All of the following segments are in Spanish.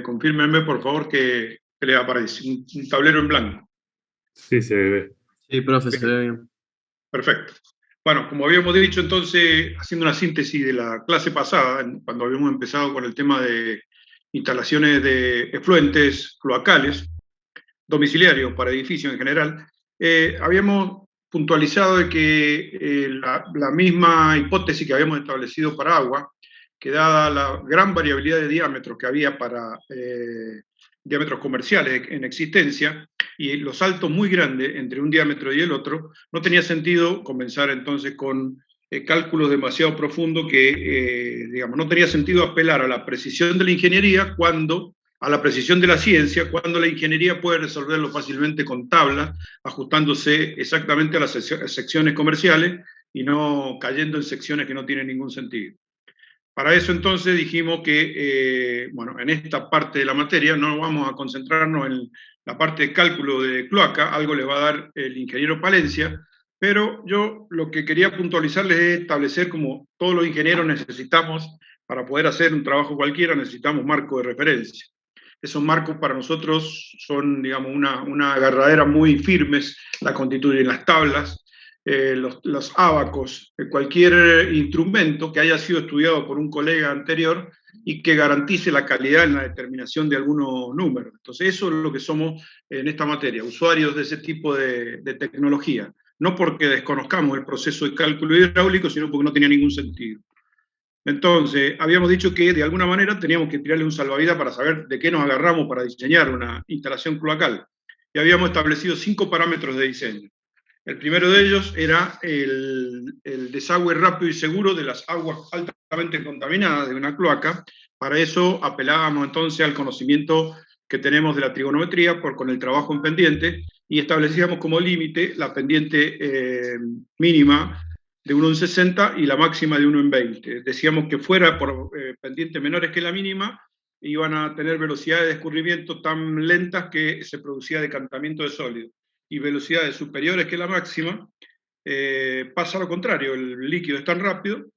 Confírmenme, por favor, que le aparece un tablero en blanco. Sí, se ve. Sí, profe, se Bien, ve bien. perfecto. Bueno, como habíamos dicho entonces, haciendo una síntesis de la clase pasada, cuando habíamos empezado con el tema de instalaciones de efluentes cloacales, domiciliarios para edificios en general, habíamos puntualizado de que la misma hipótesis que habíamos establecido para agua, que dada la gran variabilidad de diámetros que había para diámetros comerciales en existencia, y los saltos muy grandes entre un diámetro y el otro, no tenía sentido comenzar entonces con cálculos demasiado profundos que, digamos, no tenía sentido apelar a la precisión de la ingeniería a la precisión de la ciencia, cuando la ingeniería puede resolverlo fácilmente con tablas, ajustándose exactamente a las secciones comerciales y no cayendo en secciones que no tienen ningún sentido. Para eso entonces dijimos que, bueno, en esta parte de la materia no vamos a concentrarnos en la parte de cálculo de cloaca, algo le va a dar el ingeniero Palencia, pero yo lo que quería puntualizarles es establecer, como todos los ingenieros necesitamos, para poder hacer un trabajo cualquiera, necesitamos marco de referencia. Esos marcos para nosotros son, digamos, una agarradera muy firmes, la constituyen las tablas, los ábacos, cualquier instrumento que haya sido estudiado por un colega anterior y que garantice la calidad en la determinación de algunos números. Entonces eso es lo que somos en esta materia, usuarios de ese tipo de tecnología. No porque desconozcamos el proceso de cálculo hidráulico, sino porque no tenía ningún sentido. Entonces, habíamos dicho que de alguna manera teníamos que tirarle un salvavidas para saber de qué nos agarramos para diseñar una instalación cloacal. Y habíamos establecido 5 parámetros de diseño. El primero de ellos era el desagüe rápido y seguro de las aguas altamente contaminadas de una cloaca. Para eso apelábamos entonces al conocimiento que tenemos de la trigonometría con el trabajo en pendiente y establecíamos como límite la pendiente mínima de 1 en 60 y la máxima de 1 en 20. Decíamos que fuera por pendientes menores que la mínima, iban a tener velocidades de escurrimiento tan lentas que se producía decantamiento de sólido, y velocidades superiores que la máxima, pasa lo contrario, el líquido es tan rápido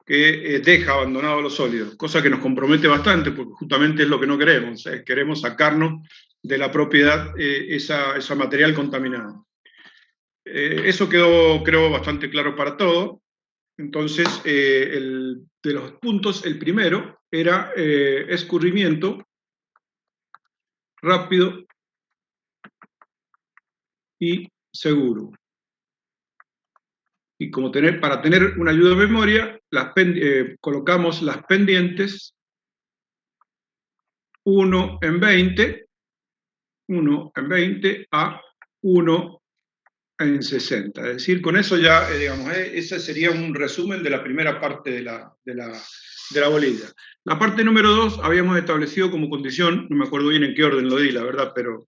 que deja abandonados los sólidos, cosa que nos compromete bastante, porque justamente es lo que no queremos, queremos sacarnos de la propiedad esa material contaminado. Eso quedó, creo, bastante claro para todos. Entonces, de los puntos, el primero era escurrimiento rápido y seguro. Y como para tener una ayuda de memoria, colocamos las pendientes 1 en 20, 1 en 20 a 1 en 60. Es decir, con eso ya, digamos, ese sería un resumen de la primera parte de la bolilla. La parte número 2 habíamos establecido como condición, no me acuerdo bien en qué orden lo di, la verdad, pero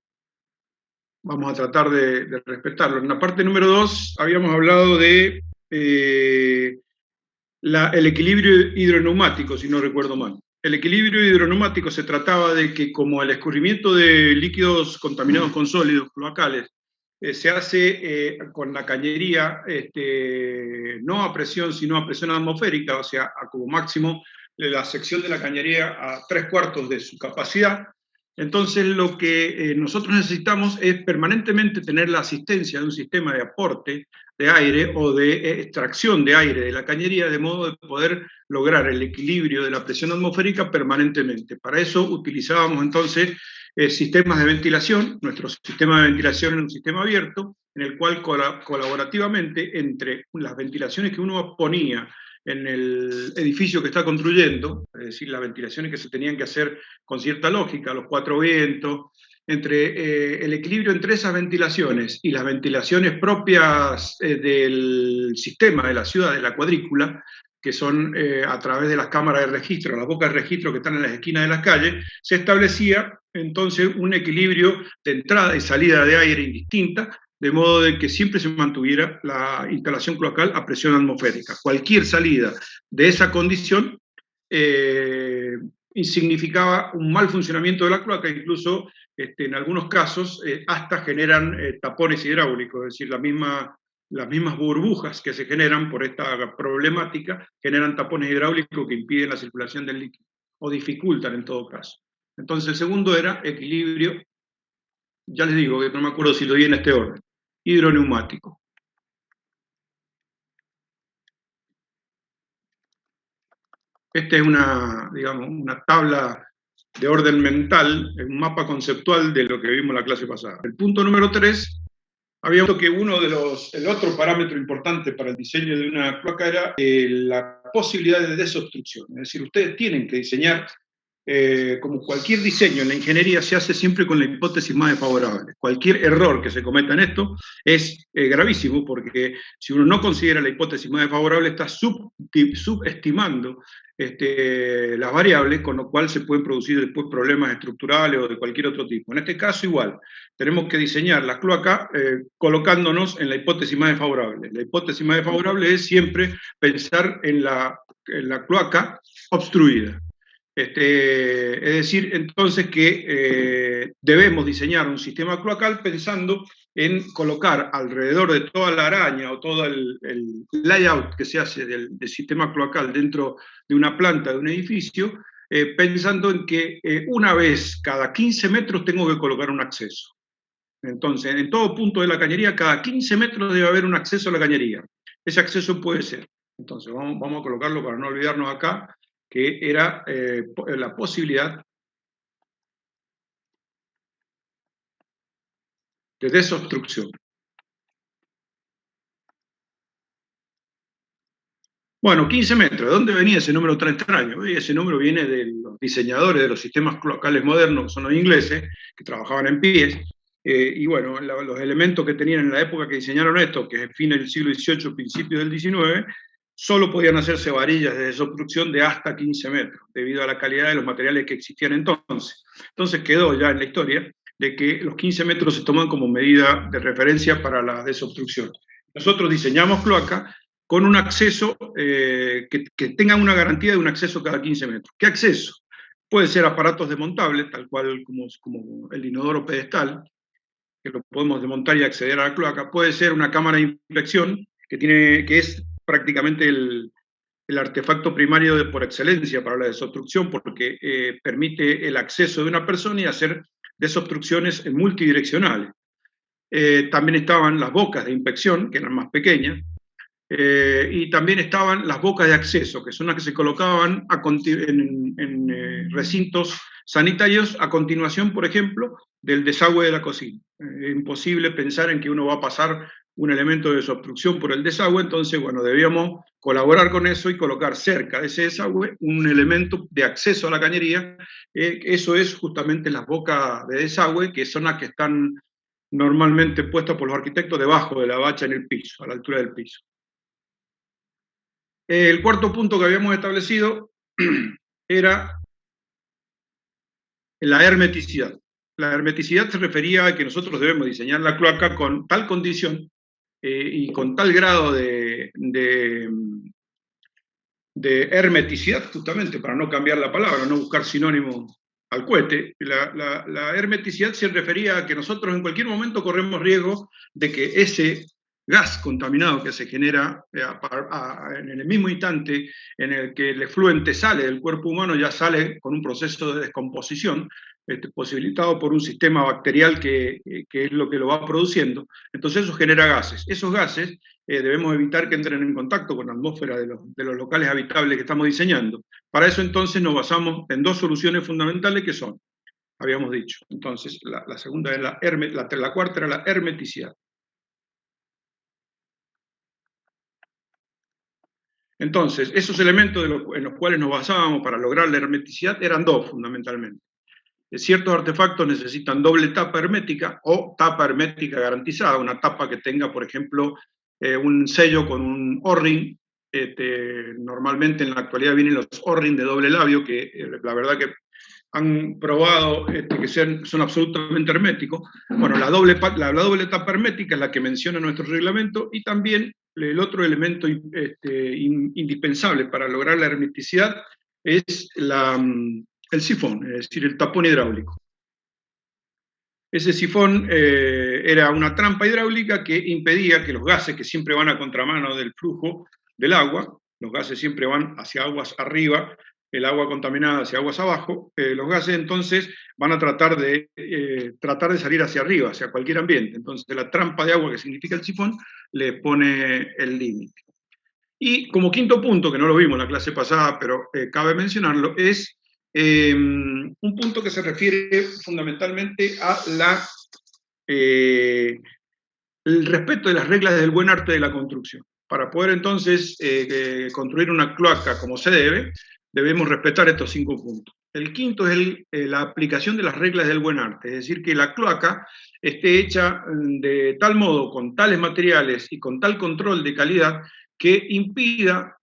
vamos a tratar de respetarlo. En la parte número 2 habíamos hablado de el equilibrio hidroneumático, si no recuerdo mal. El equilibrio hidroneumático se trataba de que, como el escurrimiento de líquidos contaminados con sólidos cloacales se hace con la cañería no a presión, sino a presión atmosférica, o sea, a como máximo la sección de la cañería a 3/4 de su capacidad. Entonces, lo que nosotros necesitamos es permanentemente tener la asistencia de un sistema de aporte de aire o de extracción de aire de la cañería, de modo de poder lograr el equilibrio de la presión atmosférica permanentemente. Para eso utilizábamos entonces sistemas de ventilación. Nuestro sistema de ventilación es un sistema abierto, en el cual colaborativamente entre las ventilaciones que uno ponía en el edificio que está construyendo, es decir, las ventilaciones que se tenían que hacer con cierta lógica, los 4 vientos, entre el equilibrio entre esas ventilaciones y las ventilaciones propias del sistema de la ciudad, de la cuadrícula, que son a través de las cámaras de registro, las bocas de registro que están en las esquinas de las calles, se establecía entonces un equilibrio de entrada y salida de aire indistinta, de modo de que siempre se mantuviera la instalación cloacal a presión atmosférica. Cualquier salida de esa condición significaba un mal funcionamiento de la cloaca, incluso en algunos casos hasta generan tapones hidráulicos, es decir, las mismas burbujas que se generan por esta problemática generan tapones hidráulicos que impiden la circulación del líquido, o dificultan en todo caso. Entonces el segundo era equilibrio, ya les digo que no me acuerdo si lo di en este orden, hidroneumático. Esta es una, digamos, una tabla de orden mental, un mapa conceptual de lo que vimos en la clase pasada. El punto número 3, había visto que el otro parámetro importante para el diseño de una cloaca era la posibilidad de desobstrucción. Es decir, ustedes tienen que diseñar, como cualquier diseño en la ingeniería, se hace siempre con la hipótesis más desfavorable. Cualquier error que se cometa en esto es gravísimo, porque si uno no considera la hipótesis más desfavorable, está subestimando las variables, con lo cual se pueden producir después problemas estructurales o de cualquier otro tipo. En este caso, igual, tenemos que diseñar la cloaca colocándonos en la hipótesis más desfavorable. La hipótesis más desfavorable es siempre pensar en la cloaca obstruida. Es decir, entonces que debemos diseñar un sistema cloacal pensando en colocar alrededor de toda la araña o todo el layout que se hace del sistema cloacal dentro de una planta de un edificio, pensando en que una vez cada 15 metros tengo que colocar un acceso. Entonces, en todo punto de la cañería, cada 15 metros debe haber un acceso a la cañería. Ese acceso puede ser. Entonces, vamos a colocarlo para no olvidarnos acá, que era la posibilidad de desobstrucción. Bueno, 15 metros. ¿De dónde venía ese número tan extraño? Ese número viene de los diseñadores de los sistemas cloacales modernos, que son los ingleses, que trabajaban en pies. Y bueno, los elementos que tenían en la época que diseñaron esto, que es el fin del siglo XVIII, principios del XIX, solo podían hacerse varillas de desobstrucción de hasta 15 metros, debido a la calidad de los materiales que existían entonces. Entonces quedó ya en la historia de que los 15 metros se toman como medida de referencia para la desobstrucción. Nosotros diseñamos cloaca con un acceso que tenga una garantía de un acceso cada 15 metros. ¿Qué acceso? Puede ser aparatos desmontables, tal cual como el inodoro pedestal, que lo podemos desmontar y acceder a la cloaca. Puede ser una cámara de inspección, que es prácticamente el artefacto primario por excelencia para la desobstrucción, porque permite el acceso de una persona y hacer desobstrucciones multidireccionales. También estaban las bocas de inspección, que eran más pequeñas, y también estaban las bocas de acceso, que son las que se colocaban en recintos sanitarios a continuación, por ejemplo, del desagüe de la cocina. Es imposible pensar en que uno va a pasar un elemento de desobstrucción por el desagüe, entonces, bueno, debíamos colaborar con eso y colocar cerca de ese desagüe un elemento de acceso a la cañería. Eso es justamente las bocas de desagüe, que son las que están normalmente puestas por los arquitectos debajo de la bacha en el piso, a la altura del piso. El cuarto punto que habíamos establecido era la hermeticidad. La hermeticidad se refería a que nosotros debemos diseñar la cloaca con tal condición y con tal grado de hermeticidad, justamente, para no cambiar la palabra, no buscar sinónimo al cohete. La hermeticidad se refería a que nosotros en cualquier momento corremos riesgo de que ese gas contaminado que se genera en el mismo instante en el que el efluente sale del cuerpo humano, ya sale con un proceso de descomposición, posibilitado por un sistema bacterial que es lo que lo va produciendo. Entonces eso genera gases. Esos gases debemos evitar que entren en contacto con la atmósfera de los locales habitables que estamos diseñando. Para eso entonces nos basamos en dos soluciones fundamentales que son, habíamos dicho, entonces la segunda es la cuarta era la hermeticidad. Entonces, esos elementos en los cuales nos basábamos para lograr la hermeticidad eran dos, fundamentalmente. Ciertos artefactos necesitan doble tapa hermética o tapa hermética garantizada, una tapa que tenga, por ejemplo, un sello con un O-ring. Normalmente en la actualidad vienen los O-ring de doble labio, que la verdad que han probado que son absolutamente herméticos. Bueno, la doble tapa hermética es la que menciona nuestro reglamento, y también el otro elemento indispensable para lograr la hermeticidad es el sifón, es decir, el tapón hidráulico. Ese sifón era una trampa hidráulica que impedía que los gases, que siempre van a contramano del flujo del agua, los gases siempre van hacia aguas arriba, el agua contaminada hacia aguas abajo, los gases entonces van a tratar de salir hacia arriba, hacia cualquier ambiente. Entonces la trampa de agua, que significa el sifón, le pone el límite. Y como quinto punto, que no lo vimos en la clase pasada, pero cabe mencionarlo, es un punto que se refiere fundamentalmente a el respeto de las reglas del buen arte de la construcción. Para poder entonces construir una cloaca como se debe, debemos respetar estos 5 puntos. El quinto es la aplicación de las reglas del buen arte, es decir, que la cloaca esté hecha de tal modo, con tales materiales y con tal control de calidad, que impida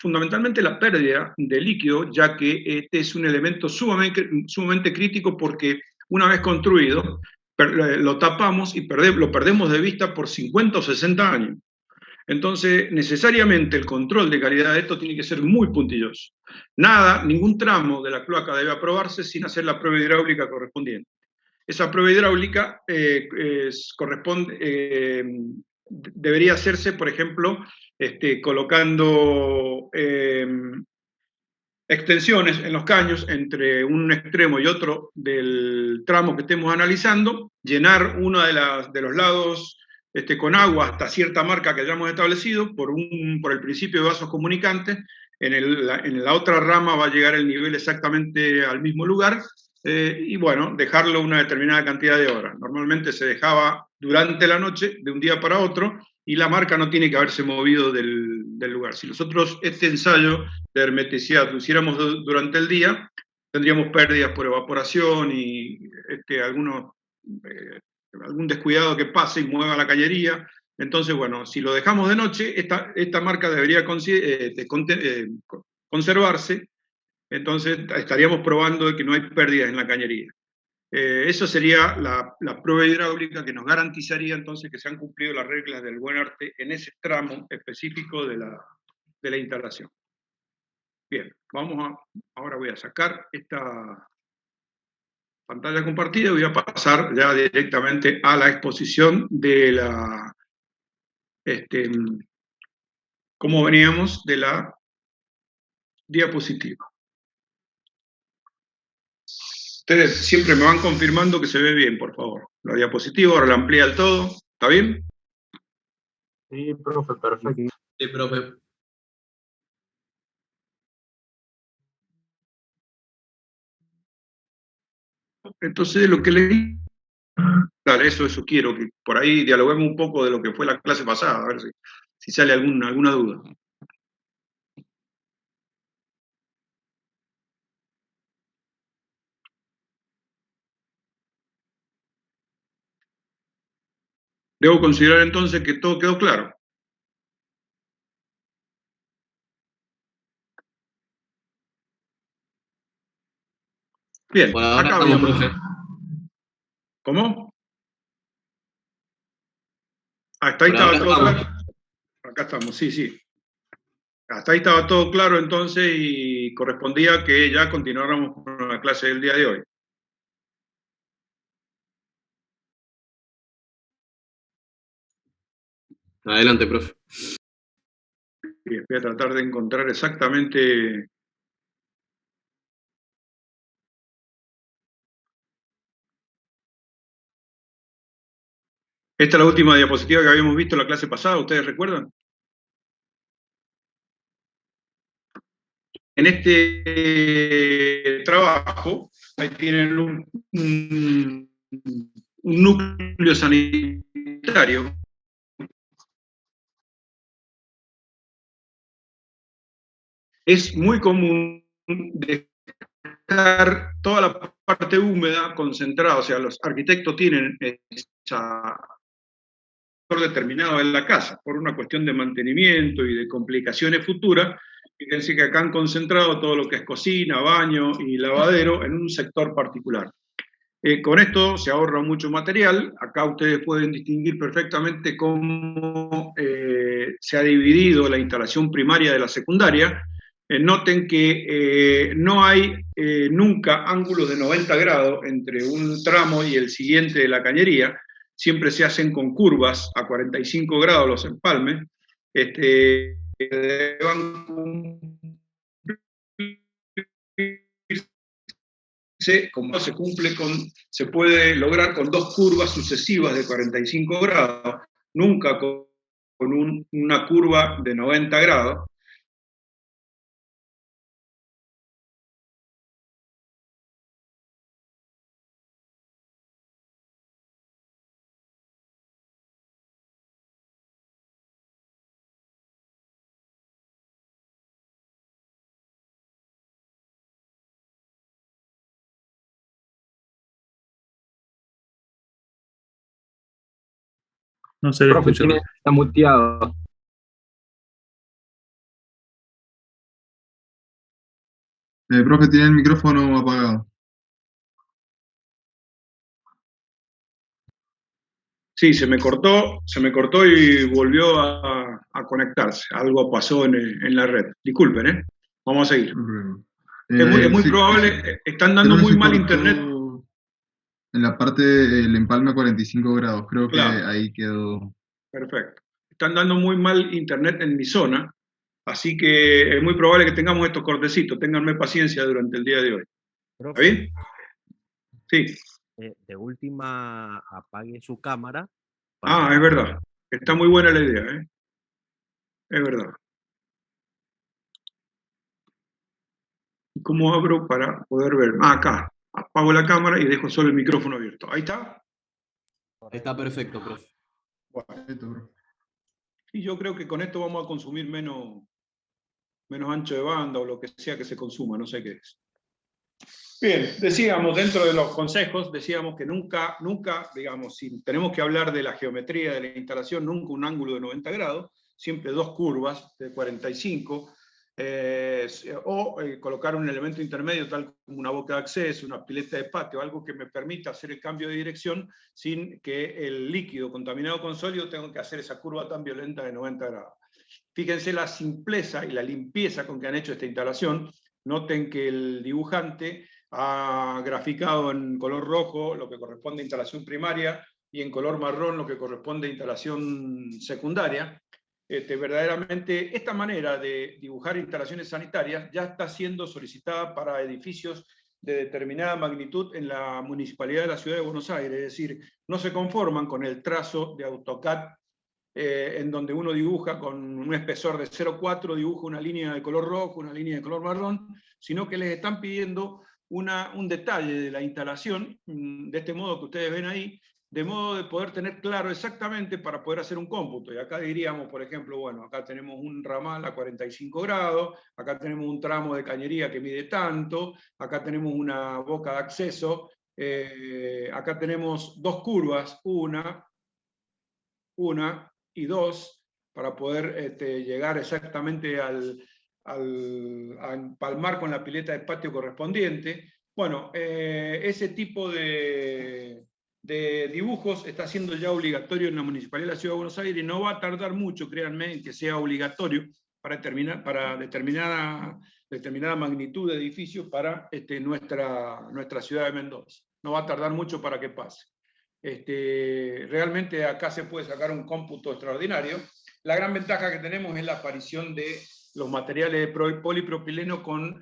fundamentalmente la pérdida de líquido, ya que este es un elemento sumamente crítico, porque una vez construido, lo tapamos y lo perdemos de vista por 50 o 60 años. Entonces, necesariamente el control de calidad de esto tiene que ser muy puntilloso. Ningún tramo de la cloaca debe aprobarse sin hacer la prueba hidráulica correspondiente. Esa prueba hidráulica debería hacerse, por ejemplo, colocando extensiones en los caños entre un extremo y otro del tramo que estemos analizando, llenar uno de los lados con agua hasta cierta marca que hayamos establecido por el principio de vasos comunicantes. En la otra rama va a llegar el nivel exactamente al mismo lugar, y bueno, dejarlo una determinada cantidad de horas. Normalmente se dejaba durante la noche, de un día para otro, y la marca no tiene que haberse movido del lugar. Si nosotros este ensayo de hermeticidad lo hiciéramos durante el día, tendríamos pérdidas por evaporación y algún descuidado que pase y mueva la cañería. Entonces, bueno, si lo dejamos de noche, esta marca debería conservarse. Entonces estaríamos probando de que no hay pérdidas en la cañería. Eso sería la prueba hidráulica que nos garantizaría entonces que se han cumplido las reglas del buen arte en ese tramo específico de la instalación. Bien, ahora voy a sacar esta pantalla compartida y voy a pasar ya directamente a la exposición de cómo veníamos de la diapositiva. Ustedes siempre me van confirmando que se ve bien, por favor. La diapositiva, ahora la amplía el todo. ¿Está bien? Sí, profe, perfecto. Sí, profe. Entonces, lo que le di... Dale, eso quiero, que por ahí dialoguemos un poco de lo que fue la clase pasada, a ver si sale alguna duda. Debo considerar entonces que todo quedó claro. Bien, Por ahora acá estamos, vemos. profe. ¿Cómo? Hasta ahí estaba todo claro. Acá estamos, sí. Hasta ahí estaba todo claro entonces y correspondía que ya continuáramos con la clase del día de hoy. Adelante, profe. Bien, voy a tratar de encontrar exactamente... Esta es la última diapositiva que habíamos visto en la clase pasada, ¿ustedes recuerdan? En este trabajo, ahí tienen un núcleo sanitario. Es muy común dejar toda la parte húmeda concentrada, o sea, los arquitectos tienen esa determinado en la casa, por una cuestión de mantenimiento y de complicaciones futuras. Fíjense que acá han concentrado todo lo que es cocina, baño y lavadero en un sector particular. Con esto se ahorra mucho material. Acá ustedes pueden distinguir perfectamente cómo se ha dividido la instalación primaria de la secundaria. Noten que no hay nunca ángulos de 90 grados entre un tramo y el siguiente de la cañería. Siempre se hacen con curvas a 45 grados los empalmes. Van se cumple se puede lograr con dos curvas sucesivas de 45 grados, nunca con una curva de 90 grados. No se le Profe, escucha. está muteado. Profe, tiene el micrófono apagado. Sí, se me cortó y volvió a conectarse. Algo pasó en la red. Disculpen, ¿eh? Vamos a seguir. Es muy Sí, probable, están dando creo que muy se mal cortó internet. en la parte del empalme a 45 grados. Creo Claro. que ahí quedó. Perfecto. Están dando muy mal internet en mi zona, así que es muy probable que tengamos estos cortecitos. Ténganme paciencia durante el día de hoy. ¿Está bien? Sí. De última, apague su cámara. Es verdad. Está muy buena la idea, ¿eh? Es verdad. ¿Y cómo abro para poder ver? Acá. Apago la cámara y dejo solo el micrófono abierto. ¿Ahí está? Está perfecto, profe. Bueno. Y yo creo que con esto vamos a consumir menos ancho de banda o lo que sea que se consuma, no sé qué es. Bien, decíamos, dentro de los consejos, decíamos que nunca, digamos, si tenemos que hablar de la geometría de la instalación, nunca un ángulo de 90 grados, siempre dos curvas de 45, colocar un elemento intermedio tal como una boca de acceso, una pileta de patio, algo que me permita hacer el cambio de dirección sin que el líquido contaminado con sólido tenga que hacer esa curva tan violenta de 90 grados. Fíjense la simpleza y la limpieza con que han hecho esta instalación. Noten que el dibujante ha graficado en color rojo lo que corresponde a instalación primaria y en color marrón lo que corresponde a instalación secundaria. Verdaderamente esta manera de dibujar instalaciones sanitarias ya está siendo solicitada para edificios de determinada magnitud en la Municipalidad de la Ciudad de Buenos Aires, es decir, no se conforman con el trazo de AutoCAD en donde uno dibuja con un espesor de 0,4, dibuja una línea de color rojo, una línea de color marrón, sino que les están pidiendo un detalle de la instalación, de este modo que ustedes ven ahí, de modo de poder tener claro exactamente para poder hacer un cómputo. Y acá diríamos, por ejemplo, bueno, acá tenemos un ramal a 45 grados, acá tenemos un tramo de cañería que mide tanto, acá tenemos una boca de acceso, acá tenemos dos curvas, una y dos, para poder llegar exactamente a empalmar con la pileta de patio correspondiente. Bueno, ese tipo de dibujos está siendo ya obligatorio en la Municipalidad de la Ciudad de Buenos Aires y no va a tardar mucho, créanme, en que sea obligatorio para determinada magnitud de edificio para nuestra ciudad de Mendoza. No va a tardar mucho para que pase. Realmente acá se puede sacar un cómputo extraordinario. La gran ventaja que tenemos es la aparición de los materiales de polipropileno con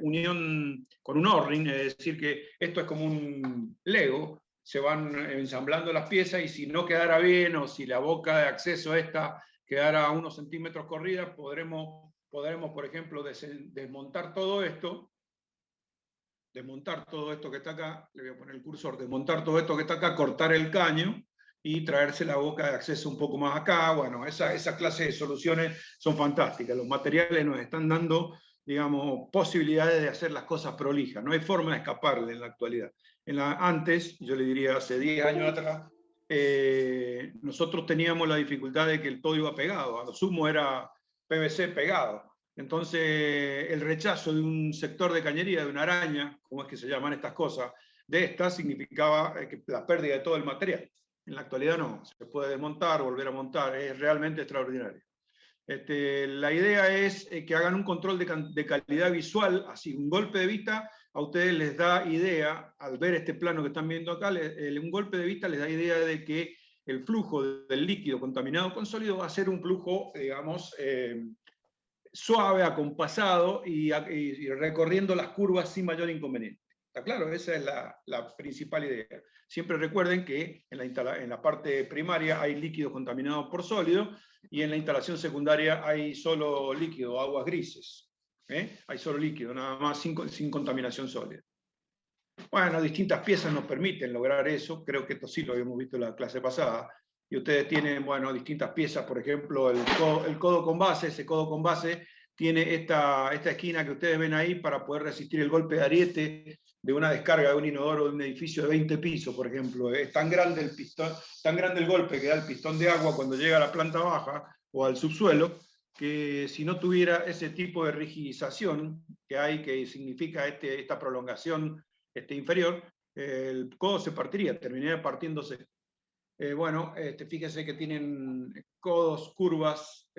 unión, con un O-ring, es decir, que esto es como un Lego, se van ensamblando las piezas y si no quedara bien o si la boca de acceso esta quedara a unos centímetros corrida, podremos, por ejemplo, desmontar todo esto que está acá, le voy a poner el cursor, desmontar todo esto que está acá, cortar el caño y traerse la boca de acceso un poco más acá. Bueno, esa clase de soluciones son fantásticas. Los materiales nos están dando, digamos, posibilidades de hacer las cosas prolijas. No hay forma de escaparle en la actualidad. Antes, yo le diría hace 10 años atrás, nosotros teníamos la dificultad de que todo iba pegado. A lo sumo era PVC pegado. Entonces, el rechazo de un sector de cañería, de una araña, como es que se llaman estas cosas, de estas significaba la pérdida de todo el material. En la actualidad no, se puede desmontar, volver a montar, es realmente extraordinario. La idea es que hagan un control de calidad visual, así, un golpe de vista, a ustedes les da idea, al ver este plano que están viendo acá, un golpe de vista les da idea de que el flujo del líquido contaminado con sólido va a ser un flujo, digamos, suave, acompasado y recorriendo las curvas sin mayor inconveniente. ¿Está claro? Esa es la principal idea. Siempre recuerden que en la parte primaria hay líquido contaminado por sólido y en la instalación secundaria hay solo líquido, aguas grises. Hay solo líquido, nada más, sin contaminación sólida. Bueno, distintas piezas nos permiten lograr eso. Creo que esto sí lo habíamos visto en la clase pasada. Y ustedes tienen, bueno, distintas piezas. Por ejemplo, el codo con base. Ese codo con base tiene esta esquina que ustedes ven ahí para poder resistir el golpe de ariete de una descarga de un inodoro de un edificio de 20 pisos, por ejemplo. Es tan grande el pistón, tan grande el golpe que da el pistón de agua cuando llega a la planta baja o al subsuelo, que si no tuviera ese tipo de rigidización que hay, que significa esta prolongación inferior, el codo se partiría, terminaría partiéndose. Bueno, fíjense que tienen codos, curvas,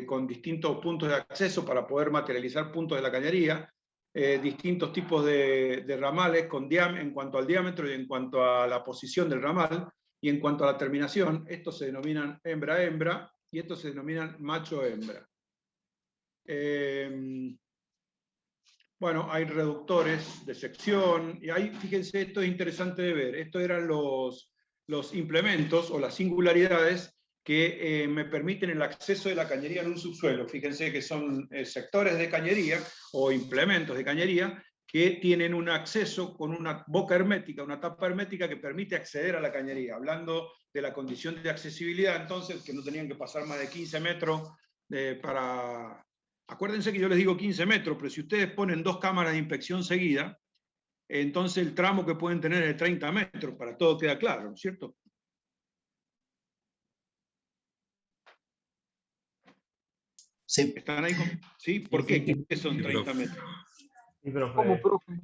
con distintos puntos de acceso para poder materializar puntos de la cañería, distintos tipos de ramales en cuanto al diámetro y en cuanto a la posición del ramal, y en cuanto a la terminación, estos se denominan hembra-hembra, y estos se denominan macho-hembra. Bueno, hay reductores de sección, y ahí, fíjense, esto es interesante de ver. Estos eran los implementos o las singularidades que me permiten el acceso de la cañería en un subsuelo. Fíjense que son sectores de cañería o implementos de cañería que tienen un acceso con una boca hermética, una tapa hermética que permite acceder a la cañería. Hablando de la condición de accesibilidad, entonces, que no tenían que pasar más de 15 metros para... Acuérdense que yo les digo 15 metros, pero si ustedes ponen 2 cámaras de inspección seguida, entonces el tramo que pueden tener es de 30 metros, para todo queda claro, ¿no es cierto? Sí. ¿Están ahí? ¿Sí? ¿Por qué? ¿Qué son 30 metros? Sí, profe. ¿Cómo, profe?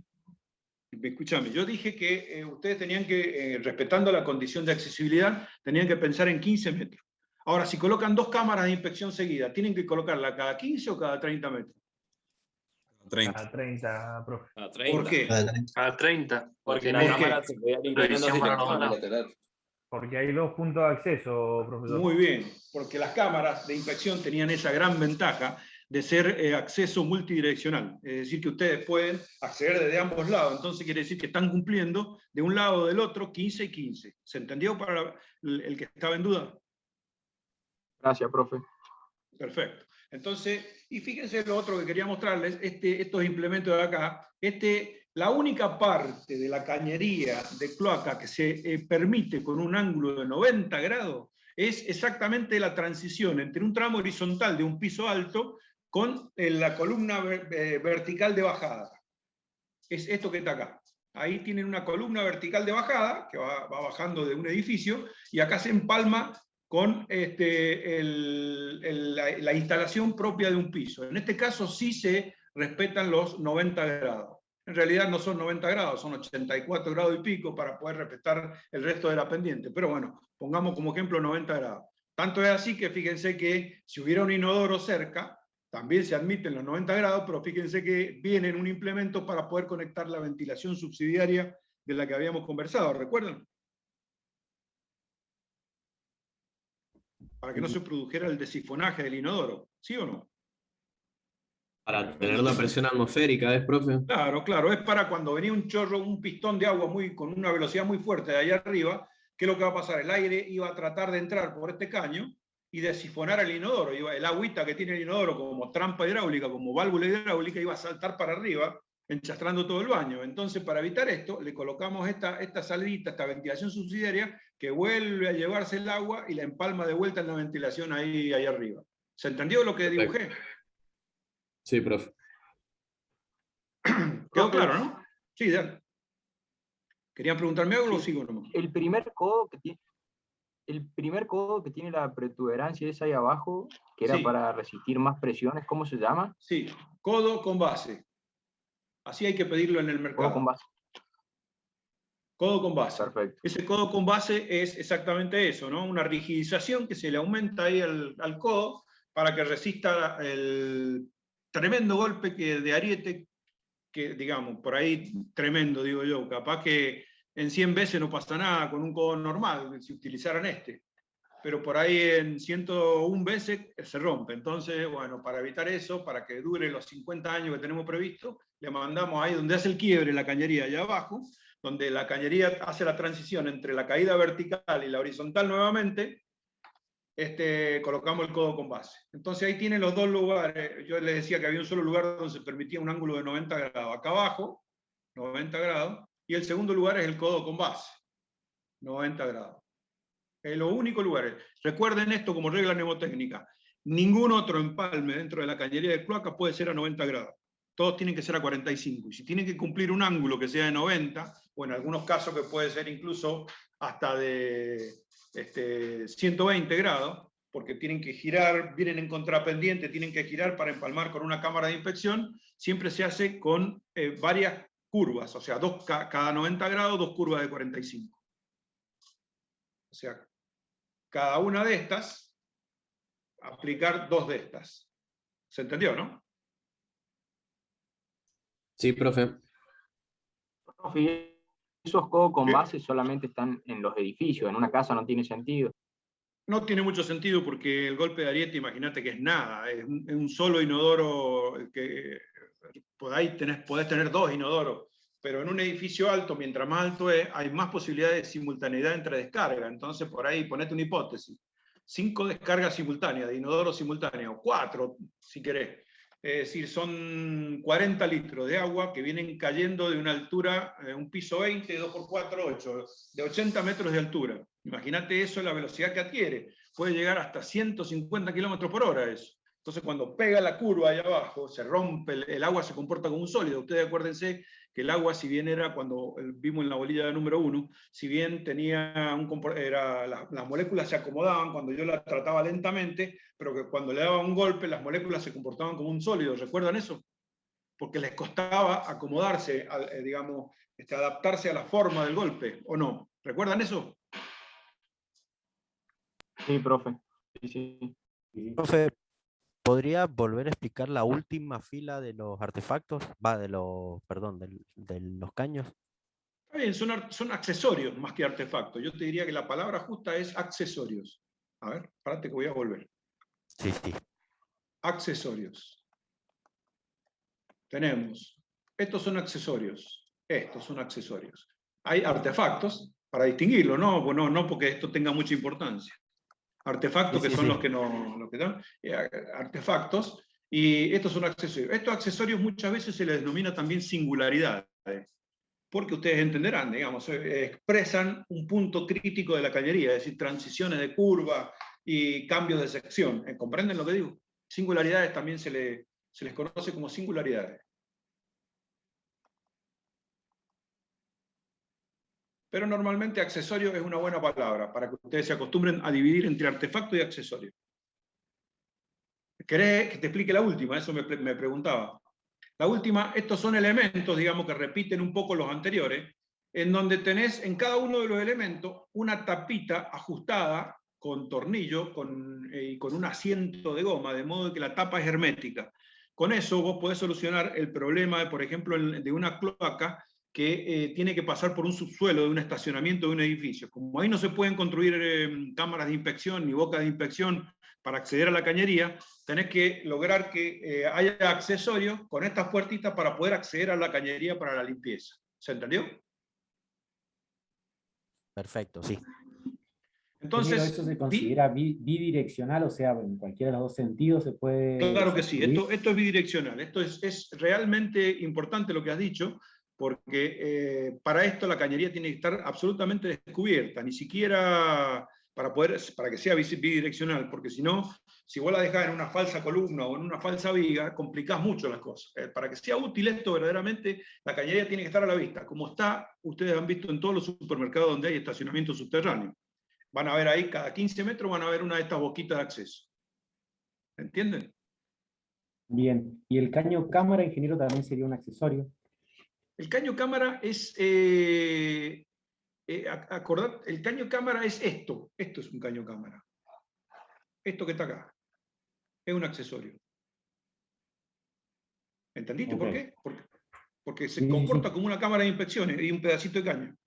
Escúchame, yo dije que ustedes tenían que, respetando la condición de accesibilidad, tenían que pensar en 15 metros. Ahora, si colocan 2 cámaras de inspección seguida, ¿tienen que colocarla cada 15 o cada 30 metros? 30. A 30, profe. A 30. ¿Por qué? A 30. Porque ¿Por la qué? cámara se podía ir Revisión para los lados. lateral. Porque hay 2 puntos de acceso, profesor. Muy bien, porque las cámaras de inspección tenían esa gran ventaja de ser acceso multidireccional. Es decir, que ustedes pueden acceder desde ambos lados. Entonces quiere decir que están cumpliendo de un lado o del otro 15 y 15. ¿Se entendió para el que estaba en duda? Gracias, profe. Perfecto. Entonces, y fíjense lo otro que quería mostrarles, estos implementos de acá, la única parte de la cañería de cloaca que se permite con un ángulo de 90 grados es exactamente la transición entre un tramo horizontal de un piso alto con la columna vertical de bajada. Es esto que está acá. Ahí tienen una columna vertical de bajada, que va bajando de un edificio, y acá se empalma con la instalación propia de un piso. En este caso sí se respetan los 90 grados. En realidad no son 90 grados, son 84 grados y pico para poder respetar el resto de la pendiente. Pero bueno, pongamos como ejemplo 90 grados. Tanto es así que fíjense que si hubiera un inodoro cerca, también se admiten los 90 grados, pero fíjense que viene un implemento para poder conectar la ventilación subsidiaria de la que habíamos conversado, ¿recuerdan? Para que no se produjera el desifonaje del inodoro, ¿sí o no? Para tener la presión atmosférica, ¿es, profe? Claro, claro, es para cuando venía un chorro, un pistón de agua con una velocidad muy fuerte de allá arriba, ¿qué es lo que va a pasar? El aire iba a tratar de entrar por este caño y de sifonar el inodoro. El agüita que tiene el inodoro como trampa hidráulica, como válvula hidráulica, iba a saltar para arriba, enchastrando todo el baño. Entonces, para evitar esto, le colocamos esta salidita, esta ventilación subsidiaria, que vuelve a llevarse el agua y la empalma de vuelta en la ventilación ahí arriba. ¿Se entendió lo que dibujé? Sí, profe. ¿Quedó claro, no? Sí, dale. ¿Querían preguntarme algo o Sí. sigo nomás? El primer codo que tiene la protuberancia esa ahí abajo, que era Sí. para resistir más presiones, ¿cómo se llama? Sí, codo con base. Así hay que pedirlo en el mercado. Codo con base. Codo con base. Perfecto. Ese codo con base es exactamente eso, ¿no? Una rigidización que se le aumenta ahí al codo para que resista el tremendo golpe de ariete, que digamos, por ahí tremendo, digo yo. Capaz que en 100 veces no pasa nada con un codo normal, si utilizaran este. pero por ahí en 101 veces se rompe. Entonces, bueno, para evitar eso, para que dure los 50 años que tenemos previsto, le mandamos ahí donde hace el quiebre la cañería, allá abajo, donde la cañería hace la transición entre la caída vertical y la horizontal nuevamente, colocamos el codo con base. Entonces ahí tienen los dos lugares. Yo les decía que había un solo lugar donde se permitía un ángulo de 90 grados. Acá abajo, 90 grados, y el segundo lugar es el codo con base, 90 grados. Es lo único lugar. Recuerden esto como regla mnemotécnica. Ningún otro empalme dentro de la cañería de cloaca puede ser a 90 grados. Todos tienen que ser a 45. Y si tienen que cumplir un ángulo que sea de 90, o en algunos casos que puede ser incluso hasta de 120 grados, porque tienen que girar, vienen en contrapendiente, tienen que girar para empalmar con una cámara de inspección, siempre se hace con varias curvas, o sea, cada 90 grados, 2 curvas de 45. O sea, cada una de estas, aplicar 2 de estas. ¿Se entendió, no? Sí, profe. Profe, esos codos con ¿Qué? base solamente están en los edificios, en una casa no tiene sentido. No tiene mucho sentido porque el golpe de ariete, imagínate que es nada, es un solo inodoro, que por ahí podés tener 2 inodoros, pero en un edificio alto, mientras más alto es, hay más posibilidades de simultaneidad entre descargas. Entonces por ahí ponete una hipótesis, 5 descargas simultáneas, de inodoro simultáneo, 4 si querés. Es decir, son 40 litros de agua que vienen cayendo de una altura, un piso 20, 2x4, 8, de 80 metros de altura. Imagínate eso, la velocidad que adquiere. Puede llegar hasta 150 kilómetros por hora eso. Entonces cuando pega la curva ahí abajo, se rompe, el agua se comporta como un sólido. Ustedes acuérdense que el agua, si bien era, cuando vimos en la bolilla número 1, si bien tenía las moléculas se acomodaban cuando yo la trataba lentamente, pero que cuando le daba un golpe las moléculas se comportaban como un sólido. ¿Recuerdan eso? Porque les costaba acomodarse, digamos, adaptarse a la forma del golpe, ¿o no? ¿Recuerdan eso? Sí, profe. Sí. Profe, ¿podría volver a explicar la última fila de los artefactos? Perdón, de los caños. Está bien, son accesorios más que artefactos. Yo te diría que la palabra justa es accesorios. A ver, párate que voy a volver. Sí. Accesorios. Tenemos, estos son accesorios. Hay artefactos, para distinguirlo, no porque esto tenga mucha importancia. Artefactos que son los que dan, artefactos, y estos son accesorios. Estos accesorios muchas veces se les denomina también singularidades, porque ustedes entenderán, digamos, expresan un punto crítico de la cañería, es decir, transiciones de curva y cambios de sección. ¿Comprenden lo que digo? Singularidades también se les conoce como singularidades. Pero normalmente accesorio es una buena palabra, para que ustedes se acostumbren a dividir entre artefacto y accesorio. ¿Querés que te explique la última? Eso me preguntaba. La última, estos son elementos, digamos, que repiten un poco los anteriores, en donde tenés en cada uno de los elementos una tapita ajustada con tornillo y con un asiento de goma, de modo que la tapa es hermética. Con eso vos podés solucionar el problema, por ejemplo, de una cloaca que tiene que pasar por un subsuelo de un estacionamiento de un edificio. Como ahí no se pueden construir cámaras de inspección ni bocas de inspección para acceder a la cañería, tenés que lograr que haya accesorios con estas puertitas para poder acceder a la cañería para la limpieza. ¿Se entendió? Perfecto, sí. Entonces, ¿eso se considera bidireccional? O sea, en cualquiera de los dos sentidos se puede... Claro que sí, esto es bidireccional. Esto es realmente importante lo que has dicho, porque para esto la cañería tiene que estar absolutamente descubierta, ni siquiera para que sea bidireccional, porque si no, si vos la dejás en una falsa columna o en una falsa viga, complicás mucho las cosas. Para que sea útil esto, verdaderamente, la cañería tiene que estar a la vista, como está, ustedes han visto en todos los supermercados donde hay estacionamiento subterráneo. Van a ver ahí, cada 15 metros van a ver una de estas boquitas de acceso. ¿Entienden? Bien. ¿Y el caño cámara, ingeniero, también sería un accesorio? El caño cámara es, acordad, el caño cámara es esto es un caño cámara. Esto que está acá, es un accesorio. ¿Entendiste por qué? Porque se comporta como una cámara de inspecciones y un pedacito de caño.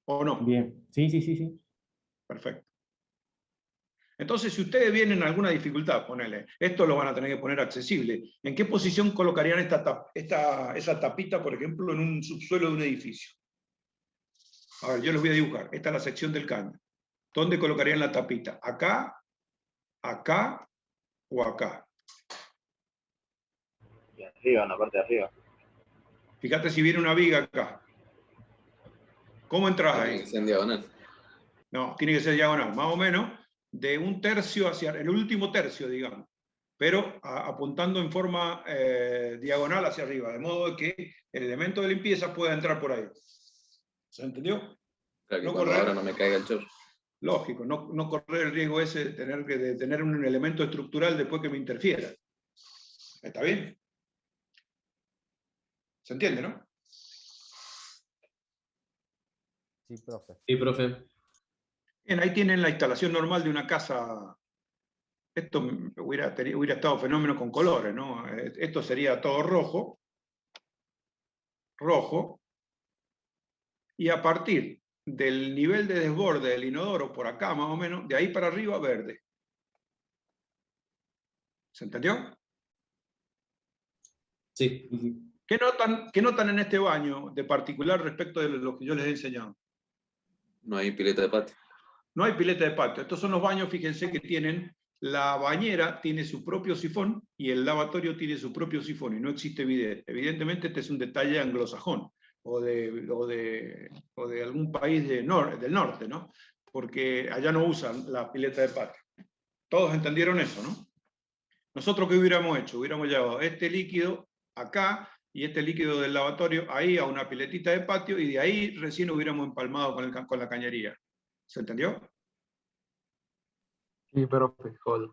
¿O no? Bien, sí. Perfecto. Entonces, si ustedes vienen a alguna dificultad, ponele, esto lo van a tener que poner accesible. ¿En qué posición colocarían esa tapita, por ejemplo, en un subsuelo de un edificio? A ver, yo les voy a dibujar. Esta es la sección del caño. ¿Dónde colocarían la tapita? ¿Acá, acá o acá? Y arriba, en la parte de arriba. Fíjate si viene una viga acá. ¿Cómo entras Tiene ahí? que ser en diagonal. No, tiene que ser diagonal, más o menos de un tercio hacia el último tercio, digamos, pero apuntando en forma diagonal hacia arriba, de modo que el elemento de limpieza pueda entrar por ahí. ¿Se entendió? Claro que No cuando correr. ahora no me caiga el chorro. Lógico, no correr el riesgo ese de tener un elemento estructural después que me interfiera. ¿Está bien? ¿Se entiende, no? Sí, profe. Sí, profe. Bien, ahí tienen la instalación normal de una casa. Esto hubiera estado fenómeno con colores, ¿no? Esto sería todo rojo, rojo, y a partir del nivel de desborde del inodoro, por acá más o menos, de ahí para arriba, verde. ¿Se entendió? Sí. ¿Qué notan en este baño de particular respecto de lo que yo les he enseñado? No hay pileta de patio. No hay pileta de patio. Estos son los baños, fíjense que tienen, la bañera tiene su propio sifón y el lavatorio tiene su propio sifón y no existe bidet. Evidentemente este es un detalle anglosajón o de algún país del norte, ¿no? Porque allá no usan la pileta de patio. Todos entendieron eso, ¿no? Nosotros, ¿qué hubiéramos hecho? Hubiéramos llevado este líquido acá y este líquido del lavatorio ahí a una piletita de patio y de ahí recién hubiéramos empalmado con la cañería. ¿Se entendió? Sí, profe, joder.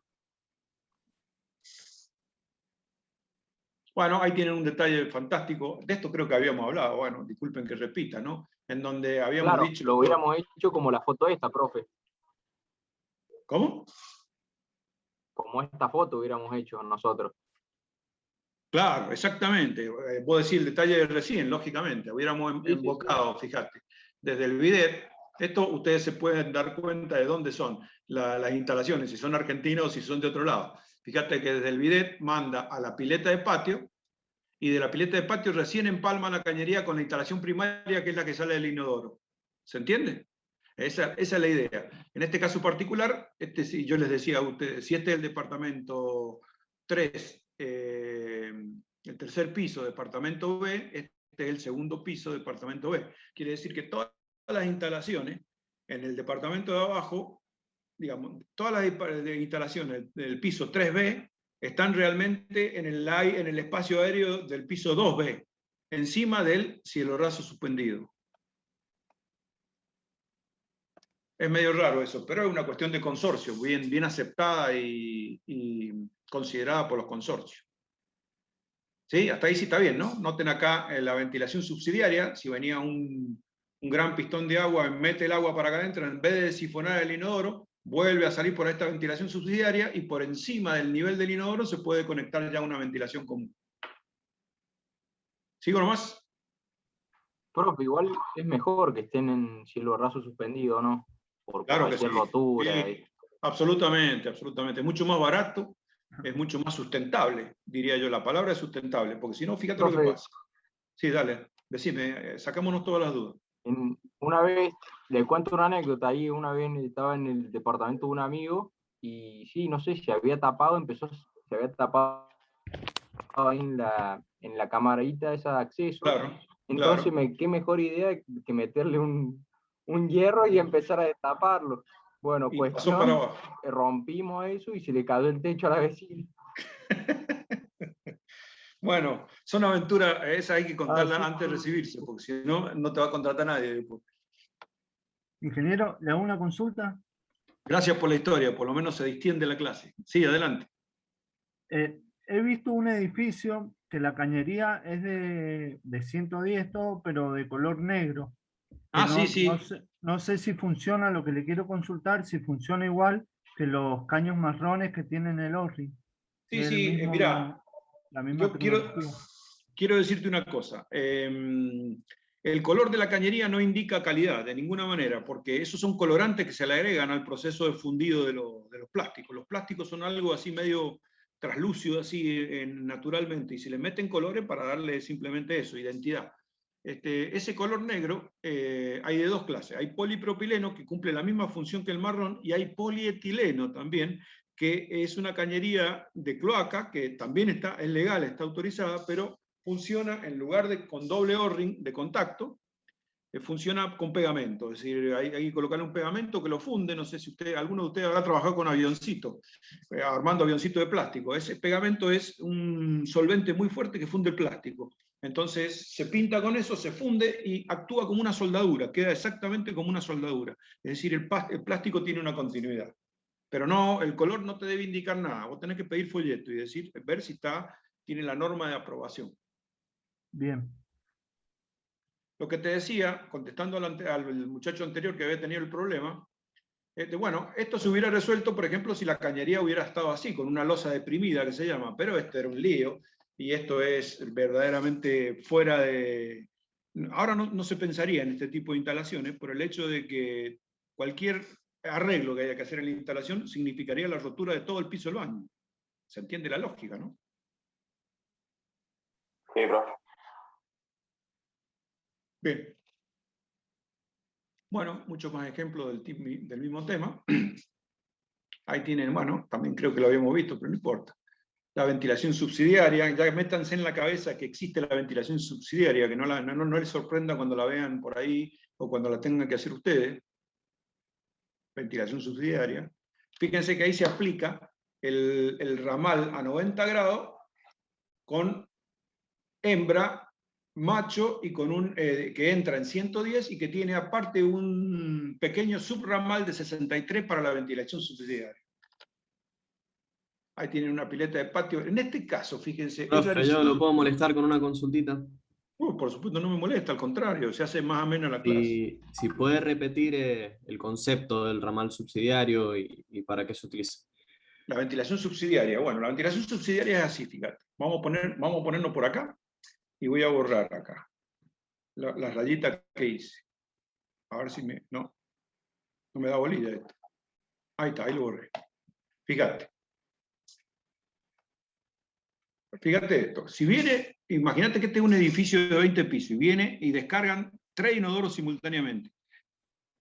Bueno, ahí tienen un detalle fantástico. De esto creo que habíamos hablado, bueno, disculpen que repita, ¿no? En donde habíamos Claro, dicho... lo hubiéramos hecho como la foto esta, profe. ¿Cómo? Como esta foto hubiéramos hecho nosotros. Claro, exactamente. Vos decís el detalle de recién, lógicamente. Hubiéramos Sí, invocado, fíjate, desde el bidet. Esto ustedes se pueden dar cuenta de dónde son las instalaciones, si son argentinos o si son de otro lado. Fíjate que desde el bidet manda a la pileta de patio y de la pileta de patio recién empalma la cañería con la instalación primaria, que es la que sale del inodoro. ¿Se entiende? Esa es la idea. En este caso particular, si yo les decía a ustedes, si este es el departamento 3, el tercer piso, departamento B, este es el segundo piso, departamento B. Quiere decir que todas las instalaciones en el departamento de abajo, digamos, todas las instalaciones del piso 3B están realmente en el espacio aéreo del piso 2B, encima del cielo raso suspendido. Es medio raro eso, pero es una cuestión de consorcio, bien aceptada y considerada por los consorcios. ¿Sí? Hasta ahí sí está bien, ¿no? Noten acá la ventilación subsidiaria, si venía un gran pistón de agua, mete el agua para acá adentro, en vez de sifonar el inodoro, vuelve a salir por esta ventilación subsidiaria y por encima del nivel del inodoro se puede conectar ya una ventilación común. ¿Sigo nomás? Profe, igual es mejor que estén en cielo raso suspendido, ¿no? Por Claro que cualquier sí. rotura. Sí, absolutamente, absolutamente. Es mucho más barato, es mucho más sustentable, diría yo. La palabra es sustentable, porque si no, fíjate lo que Profe, pasa. Sí, dale, decime, sacámonos todas las dudas. una vez, le cuento una anécdota, ahí una vez estaba en el departamento de un amigo y sí, no sé, se había tapado ahí en la camarita esa de acceso. Claro, Entonces, claro. qué mejor idea que meterle un hierro y empezar a destaparlo. Bueno, Y pasó para abajo. rompimos eso y se le cayó el techo a la vecina. Bueno, son aventuras, esa hay que contarla sí. antes de recibirse, porque si no, no te va a contratar nadie después. Ingeniero, ¿le hago una consulta? Gracias por la historia, por lo menos se distiende la clase. Sí, adelante. He visto un edificio que la cañería es de 110 todo, pero de color negro. Que Ah, sí. no sé si funciona, lo que le quiero consultar, si funciona igual que los caños marrones que tienen el ORRI. Si es el mirá, la misma yo tecnología. quiero decirte una cosa. El color de la cañería no indica calidad de ninguna manera, porque esos son colorantes que se le agregan al proceso de fundido de los plásticos. Los plásticos son algo así medio translúcido, así naturalmente, y se le meten colores para darle simplemente eso, identidad. Ese color negro hay de dos clases. Hay polipropileno, que cumple la misma función que el marrón, y hay polietileno también, que es una cañería de cloaca, que también es legal, está autorizada, pero funciona en lugar de con doble O-ring de contacto, funciona con pegamento, es decir, hay que colocarle un pegamento que lo funde. No sé si alguno de ustedes habrá trabajado con avioncito, armando avioncito de plástico. Ese pegamento es un solvente muy fuerte que funde el plástico. Entonces se pinta con eso, se funde y actúa como una soldadura, queda exactamente como una soldadura. Es decir, el plástico tiene una continuidad. Pero no, el color no te debe indicar nada. Vos tenés que pedir folleto y decir, ver si tiene la norma de aprobación. Bien. Lo que te decía, contestando al muchacho anterior que había tenido el problema, bueno, esto se hubiera resuelto, por ejemplo, si la cañería hubiera estado así, con una losa deprimida que se llama, pero este era un lío, y esto es verdaderamente fuera de... Ahora no se pensaría en este tipo de instalaciones por el hecho de que cualquier arreglo que haya que hacer en la instalación significaría la rotura de todo el piso del baño. ¿Se entiende la lógica, no? Sí, profe. Bien. Bueno, muchos más ejemplos del mismo tema. Ahí tienen, bueno, también creo que lo habíamos visto, pero no importa. La ventilación subsidiaria, ya métanse en la cabeza que existe la ventilación subsidiaria, que no les sorprenda cuando la vean por ahí o cuando la tengan que hacer ustedes. Ventilación subsidiaria. Fíjense que ahí se aplica el ramal a 90 grados con hembra, macho, y con que entra en 110 y que tiene aparte un pequeño subramal de 63 para la ventilación subsidiaria. Ahí tienen una pileta de patio. En este caso, fíjense, es Profe, yo rarísimo. lo puedo molestar con una consultita. Por supuesto, no me molesta, al contrario, se hace más amena la clase. Si puede repetir el concepto del ramal subsidiario y para qué se utiliza. La ventilación subsidiaria. Bueno, la ventilación subsidiaria es así, fíjate. Vamos a ponernos por acá y voy a borrar acá las rayitas que hice. A ver si no me da bolilla esto. Ahí está, ahí lo borré. Fíjate. Fíjate esto. Si viene, imagínate que este es un edificio de 20 pisos y viene y descargan 3 inodoros simultáneamente.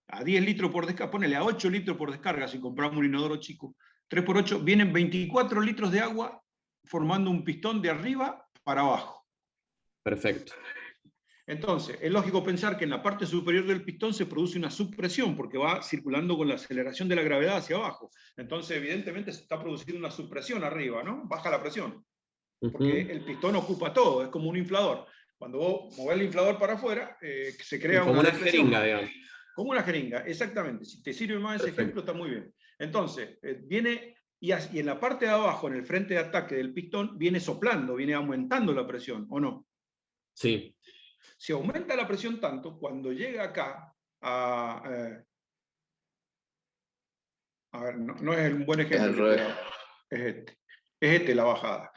A 10 litros por descarga, ponele a 8 litros por descarga si compramos un inodoro chico. 3 por 8, vienen 24 litros de agua formando un pistón de arriba para abajo. Perfecto. Entonces, es lógico pensar que en la parte superior del pistón se produce una subpresión porque va circulando con la aceleración de la gravedad hacia abajo. Entonces, evidentemente, se está produciendo una subpresión arriba, ¿no? Baja la presión. Porque el pistón ocupa todo, es como un inflador. Cuando vos movés el inflador para afuera, se crea como una depresión. jeringa, digamos. Como una jeringa, exactamente. Si te sirve más ese ejemplo, está muy bien. Entonces, viene, y en la parte de abajo, en el frente de ataque del pistón, viene soplando, viene aumentando la presión, ¿o no? Sí. Si aumenta la presión tanto, cuando llega acá a ver, no es un buen ejemplo. Es este la bajada.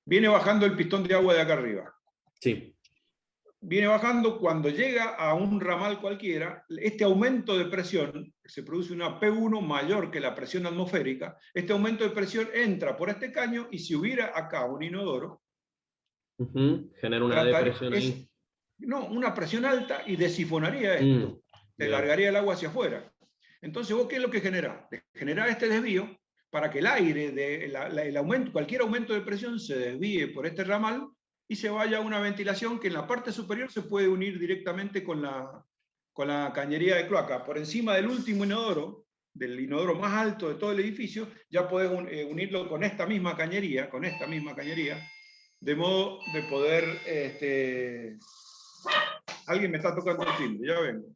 Viene bajando el pistón de agua de acá arriba. Sí. Viene bajando, cuando llega a un ramal cualquiera, este aumento de presión, se produce una P1 mayor que la presión atmosférica, este aumento de presión entra por este caño y si hubiera acá un inodoro, genera una depresión ahí. No, una presión alta y desifonaría esto, te largaría el agua hacia afuera. Entonces, ¿vos qué es lo que generás? Generar este desvío para que el aire, cualquier aumento de presión se desvíe por este ramal y se vaya a una ventilación que en la parte superior se puede unir directamente con la cañería de cloaca. Por encima del último inodoro, del inodoro más alto de todo el edificio, ya podés unirlo con esta misma cañería, de modo de poder... Alguien me está tocando el timbre, ya vengo.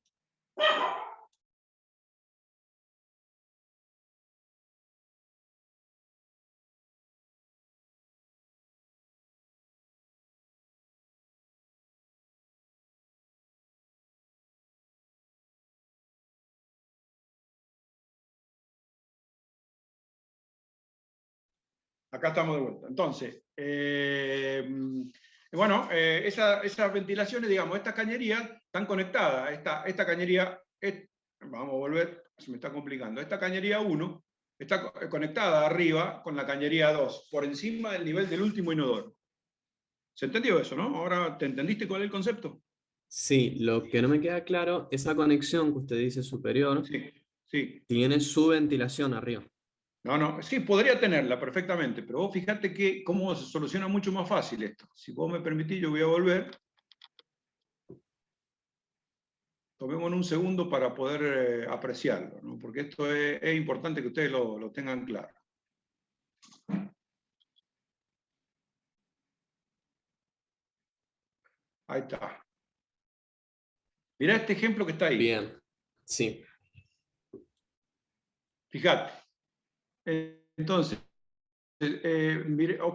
Acá estamos de vuelta. Entonces, Bueno, esas ventilaciones, digamos, estas cañerías están conectadas. Esta cañería, vamos a volver, se me está complicando. Esta cañería 1 está conectada arriba con la cañería 2, por encima del nivel del último inodoro. ¿Se entendió eso, no? Ahora, ¿te entendiste cuál es el concepto? Sí, lo que no me queda claro, esa conexión que usted dice superior, Sí, sí. tiene su ventilación arriba. No, sí, podría tenerla perfectamente, pero vos fíjate que cómo se soluciona mucho más fácil esto. Si vos me permitís, yo voy a volver. Tomémonos un segundo para poder apreciarlo, ¿no? Porque esto es importante que ustedes lo tengan claro. Ahí está. Mirá este ejemplo que está ahí. Bien, sí. Fíjate. Entonces,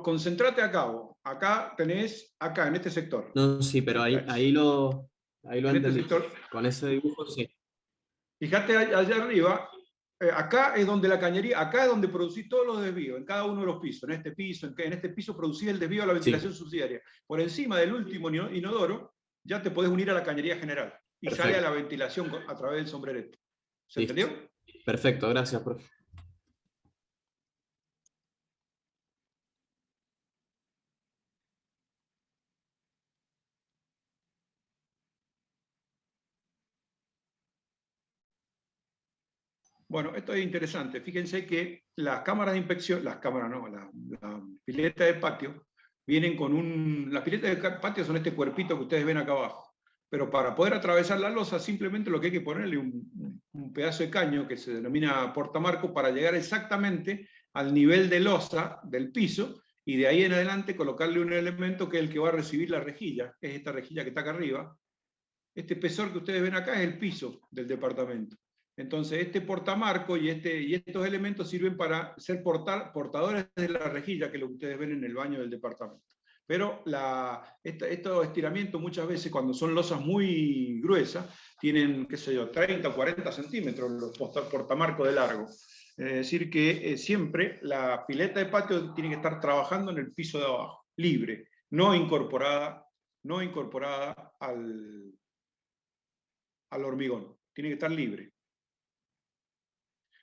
concentrate acá vos. Acá tenés, acá en este sector. No, sí, pero ahí lo En este entendí. sector. Con ese dibujo, sí. Fíjate allá arriba, acá es donde la cañería, acá es donde producís todos los desvíos, en cada uno de los pisos. En este piso producís el desvío a la ventilación subsidiaria. Por encima del último inodoro, ya te podés unir a la cañería general. Y Perfecto. sale a la ventilación a través del sombrerete. ¿Se Listo. entendió? Perfecto, gracias, profe. Bueno, esto es interesante. Fíjense que las cámaras de inspección, las piletas de patio, vienen con las piletas de patio son este cuerpito que ustedes ven acá abajo. Pero para poder atravesar la losa, simplemente lo que hay que ponerle un pedazo de caño que se denomina portamarco para llegar exactamente al nivel de losa del piso y de ahí en adelante colocarle un elemento que es el que va a recibir la rejilla, que es esta rejilla que está acá arriba. Este espesor que ustedes ven acá es el piso del departamento. Entonces, este portamarco y estos elementos sirven para ser portadores de la rejilla, que es lo que ustedes ven en el baño del departamento. Pero estos estiramientos muchas veces, cuando son losas muy gruesas, tienen, qué sé yo, 30 o 40 centímetros los portamarcos de largo. Es decir, que siempre la pileta de patio tiene que estar trabajando en el piso de abajo, libre, no incorporada al hormigón. Tiene que estar libre.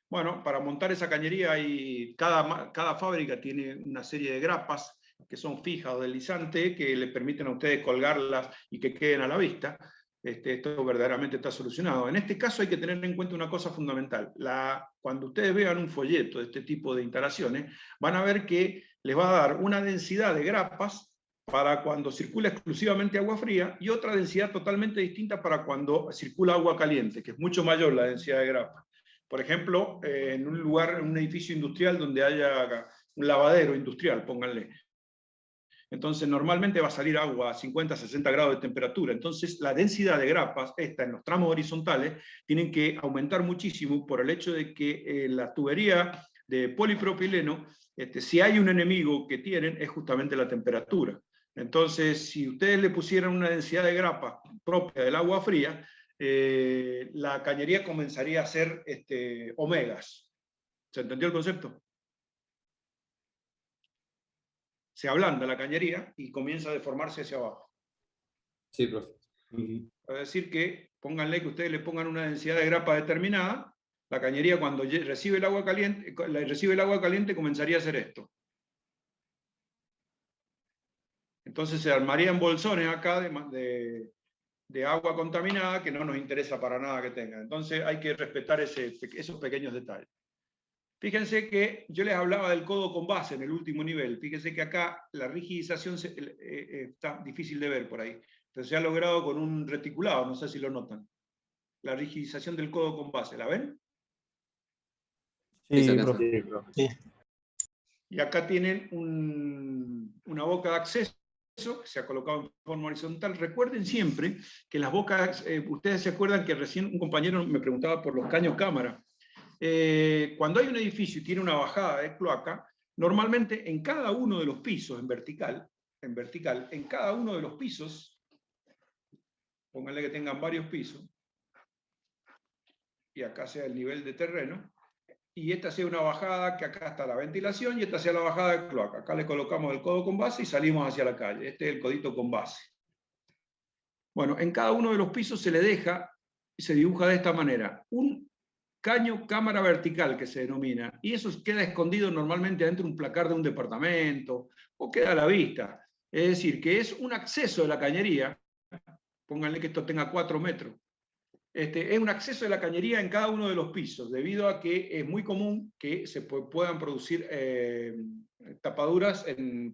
Bueno, para montar esa cañería cada fábrica tiene una serie de grapas que son fijas o deslizantes que le permiten a ustedes colgarlas y que queden a la vista. Esto verdaderamente está solucionado. En este caso hay que tener en cuenta una cosa fundamental. Cuando ustedes vean un folleto de este tipo de instalaciones, van a ver que les va a dar una densidad de grapas para cuando circula exclusivamente agua fría y otra densidad totalmente distinta para cuando circula agua caliente, que es mucho mayor la densidad de grapas. Por ejemplo, en un lugar, en un edificio industrial donde haya un lavadero industrial, pónganle. Entonces, normalmente va a salir agua a 50, 60 grados de temperatura. Entonces, la densidad de grapas, en los tramos horizontales, tienen que aumentar muchísimo por el hecho de que la tubería de polipropileno, si hay un enemigo que tienen, es justamente la temperatura. Entonces, si ustedes le pusieran una densidad de grapa propia del agua fría, la cañería comenzaría a hacer omegas. ¿Se entendió el concepto? Se ablanda la cañería y comienza a deformarse hacia abajo. Sí, profe. Es decir que, pónganle que ustedes le pongan una densidad de grapa determinada, la cañería cuando recibe el agua caliente comenzaría a hacer esto. Entonces se armarían bolsones acá de agua contaminada que no nos interesa para nada que tengan. Entonces hay que respetar esos pequeños detalles. Fíjense que yo les hablaba del codo con base en el último nivel. Fíjense que acá la rigidización está difícil de ver por ahí. Pero se ha logrado con un reticulado, no sé si lo notan. La rigidización del codo con base, ¿la ven? Sí, profe. Sí. Y acá tienen una boca de acceso que se ha colocado en forma horizontal. Recuerden siempre que las bocas, ustedes se acuerdan que recién un compañero me preguntaba por los caños cámara. Cuando hay un edificio y tiene una bajada de cloaca, normalmente en cada uno de los pisos, en vertical, en cada uno de los pisos, pónganle que tengan varios pisos, y acá sea el nivel de terreno, y esta sea una bajada, que acá está la ventilación, y esta sea la bajada de cloaca. Acá le colocamos el codo con base y salimos hacia la calle. Este es el codito con base. Bueno, en cada uno de los pisos se le deja, se dibuja de esta manera, un caño cámara vertical que se denomina, y eso queda escondido normalmente adentro de un placar de un departamento, o queda a la vista. Es decir, que es un acceso de la cañería, pónganle que esto tenga 4 metros, es un acceso de la cañería en cada uno de los pisos, debido a que es muy común que se puedan producir tapaduras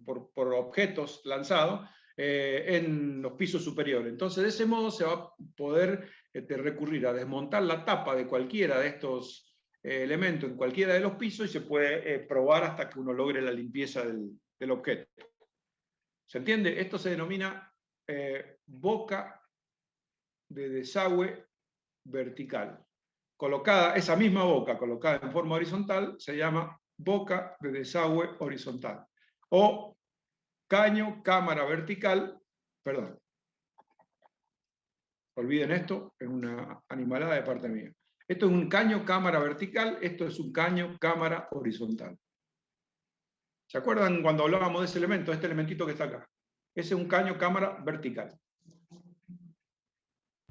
por objetos lanzados en los pisos superiores. Entonces, de ese modo se va a poder recurrir a desmontar la tapa de cualquiera de estos elementos en cualquiera de los pisos y se puede probar hasta que uno logre la limpieza del objeto. ¿Se entiende? Esto se denomina boca de desagüe vertical. Colocada, esa misma boca colocada en forma horizontal se llama boca de desagüe horizontal. O caño cámara vertical, perdón. Olviden esto, es una animalada de parte mía. Esto es un caño cámara vertical, esto es un caño cámara horizontal. ¿Se acuerdan cuando hablábamos de ese elemento, este elementito que está acá? Ese es un caño cámara vertical.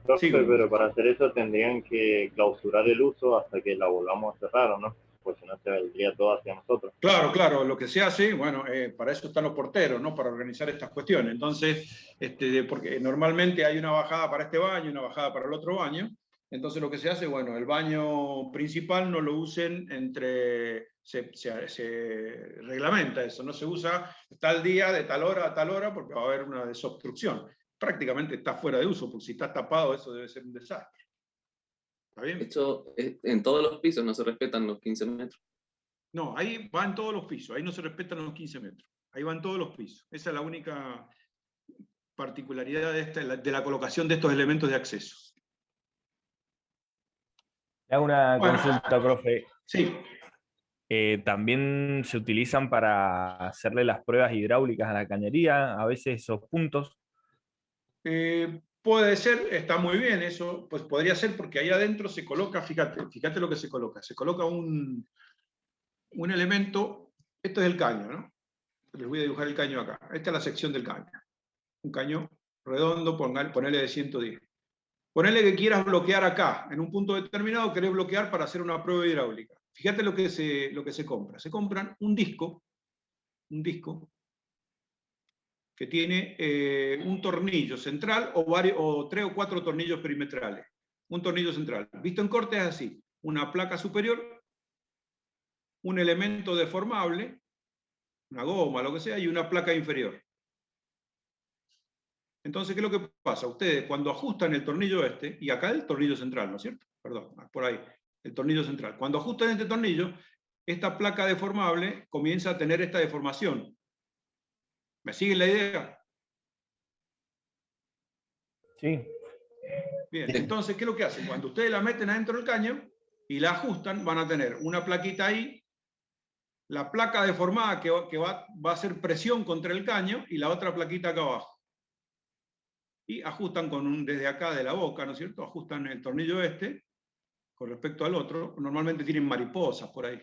Profe, Sigo. pero para hacer eso tendrían que clausurar el uso hasta que la volvamos a cerrar, ¿o no? Pues si no se vendría todo hacia nosotros. Claro, claro, lo que se hace, bueno, para eso están los porteros, ¿no? Para organizar estas cuestiones. Entonces, porque normalmente hay una bajada para este baño, una bajada para el otro baño. Entonces lo que se hace, bueno, el baño principal no lo usen se reglamenta eso, no se usa tal día de tal hora a tal hora porque va a haber una desobstrucción. Prácticamente está fuera de uso, porque si está tapado eso debe ser un desastre. ¿Está bien? Esto, en todos los pisos no se respetan los 15 metros. No, ahí van todos los pisos, ahí no se respetan los 15 metros. Ahí van todos los pisos. Esa es la única particularidad de la colocación de estos elementos de acceso. Le hago una Bueno. consulta, profe. Sí. También se utilizan para hacerle las pruebas hidráulicas a la cañería, a veces esos puntos. Puede ser, está muy bien eso, pues podría ser porque ahí adentro se coloca, fíjate lo que se coloca un elemento, esto es el caño, ¿no? Les voy a dibujar el caño acá, esta es la sección del caño, un caño redondo, ponele de 110. Ponele que quieras bloquear acá, en un punto determinado querés bloquear para hacer una prueba hidráulica. Fíjate lo que se compra, se compran un disco que tiene un tornillo central o 3 o 4 tornillos perimetrales. Un tornillo central. Visto en corte es así. Una placa superior, un elemento deformable, una goma, lo que sea, y una placa inferior. Entonces, ¿qué es lo que pasa? Ustedes cuando ajustan el tornillo y acá el tornillo central, ¿no es cierto? Perdón, por ahí, el tornillo central. Cuando ajustan este tornillo, esta placa deformable comienza a tener esta deformación. ¿Me siguen la idea? Sí. Bien, entonces, ¿qué es lo que hacen? Cuando ustedes la meten adentro del caño y la ajustan, van a tener una plaquita ahí, la placa deformada que va a hacer presión contra el caño y la otra plaquita acá abajo. Y ajustan desde acá de la boca, ¿no es cierto? Ajustan el tornillo con respecto al otro. Normalmente tienen mariposas por ahí.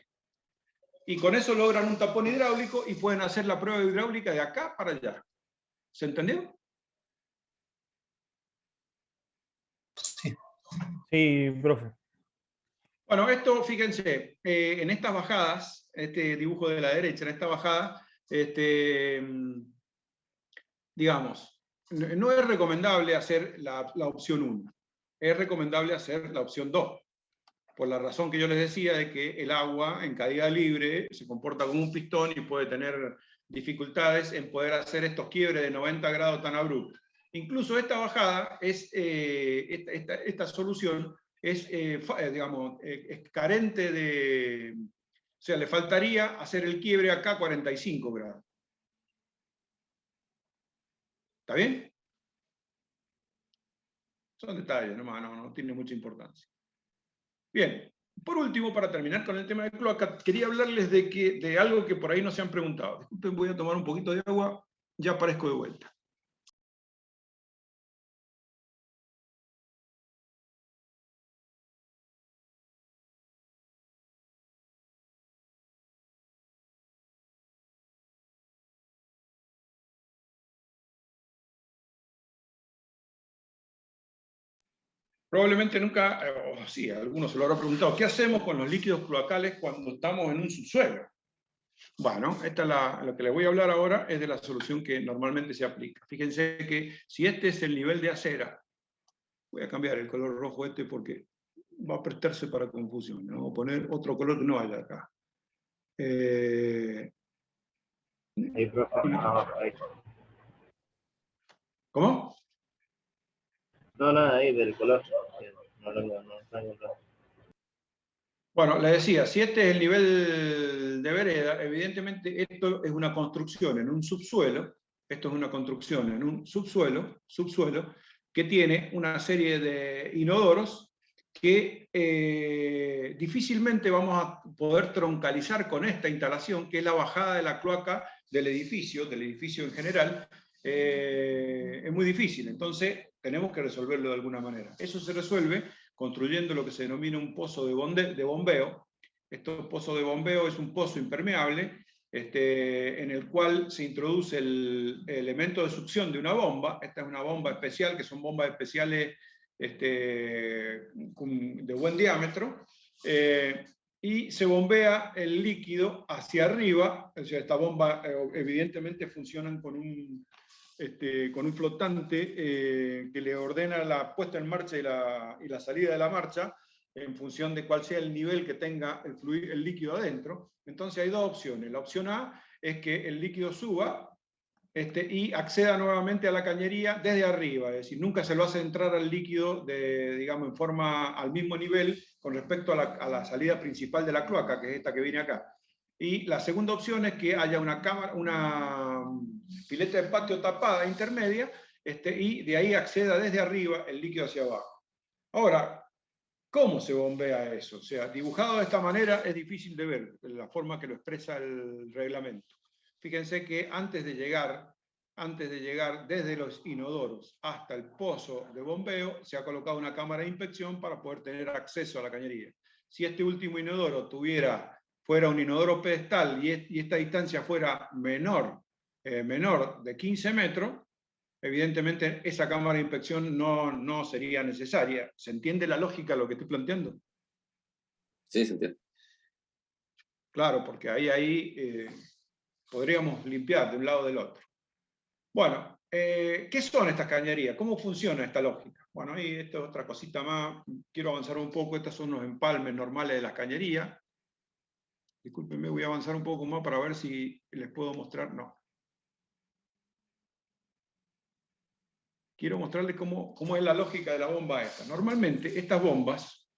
Y con eso logran un tapón hidráulico y pueden hacer la prueba hidráulica de acá para allá. ¿Se entendió? Sí. Sí, profe. Bueno, esto, fíjense, en estas bajadas, este dibujo de la derecha, en esta bajada, digamos, no es recomendable hacer la opción 1. Es recomendable hacer la opción 2. Por la razón que yo les decía de que el agua en caída libre se comporta como un pistón y puede tener dificultades en poder hacer estos quiebres de 90 grados tan abruptos. Incluso esta bajada, esta solución es, digamos, es carente de... O sea, le faltaría hacer el quiebre acá a 45 grados. ¿Está bien? Son detalles, no tiene mucha importancia. Bien, por último, para terminar con el tema de cloaca, quería hablarles de algo que por ahí no se han preguntado. Disculpen, voy a tomar un poquito de agua, ya aparezco de vuelta. Probablemente nunca, o sí, algunos se lo habrán preguntado, ¿qué hacemos con los líquidos cloacales cuando estamos en un subsuelo? Bueno, lo que les voy a hablar ahora es de la solución que normalmente se aplica. Fíjense que si este es el nivel de acera, voy a cambiar el color rojo porque va a prestarse para confusión. ¿No? Vamos a poner otro color que no haya acá. Ahí, profe, ahí. ¿Cómo? No, nada, ahí del color. No está encontrando. Bueno, le decía, si este es el nivel de vereda, evidentemente esto es una construcción en un subsuelo, esto es una construcción en un subsuelo que tiene una serie de inodoros que difícilmente vamos a poder troncalizar con esta instalación, que es la bajada de la cloaca del edificio en general. Es muy difícil, entonces tenemos que resolverlo de alguna manera. Eso se resuelve construyendo lo que se denomina un pozo de bombeo. Este pozo de bombeo es un pozo impermeable en el cual se introduce el elemento de succión de una bomba. Esta es una bomba especial, que son bombas especiales de buen diámetro, y se bombea el líquido hacia arriba. O sea, esta bomba evidentemente funcionan con un flotante que le ordena la puesta en marcha y la salida de la marcha en función de cuál sea el nivel que tenga el líquido adentro. Entonces hay dos opciones. La opción A es que el líquido suba y acceda nuevamente a la cañería desde arriba, es decir, nunca se lo hace entrar al líquido digamos, en forma al mismo nivel con respecto a la salida principal de la cloaca, que es esta que viene acá. Y la segunda opción es que haya una pileta de patio tapada intermedia, y de ahí acceda desde arriba el líquido hacia abajo. Ahora, ¿cómo se bombea eso? O sea, dibujado de esta manera es difícil de ver, la forma que lo expresa el reglamento. Fíjense que antes de llegar desde los inodoros hasta el pozo de bombeo, se ha colocado una cámara de inspección para poder tener acceso a la cañería. Si este último inodoro fuera un inodoro pedestal y esta distancia fuera menor de 15 metros, evidentemente esa cámara de inspección no sería necesaria. ¿Se entiende la lógica de lo que estoy planteando? Sí, se entiende. Claro, porque ahí podríamos limpiar de un lado o del otro. Bueno, ¿qué son estas cañerías? ¿Cómo funciona esta lógica? Bueno, ahí esta es otra cosita más. Quiero avanzar un poco. Estos son los empalmes normales de las cañerías. Discúlpenme, voy a avanzar un poco más para ver si les puedo mostrar. No. Quiero mostrarles cómo es la lógica de la bomba esta. Normalmente estas bombas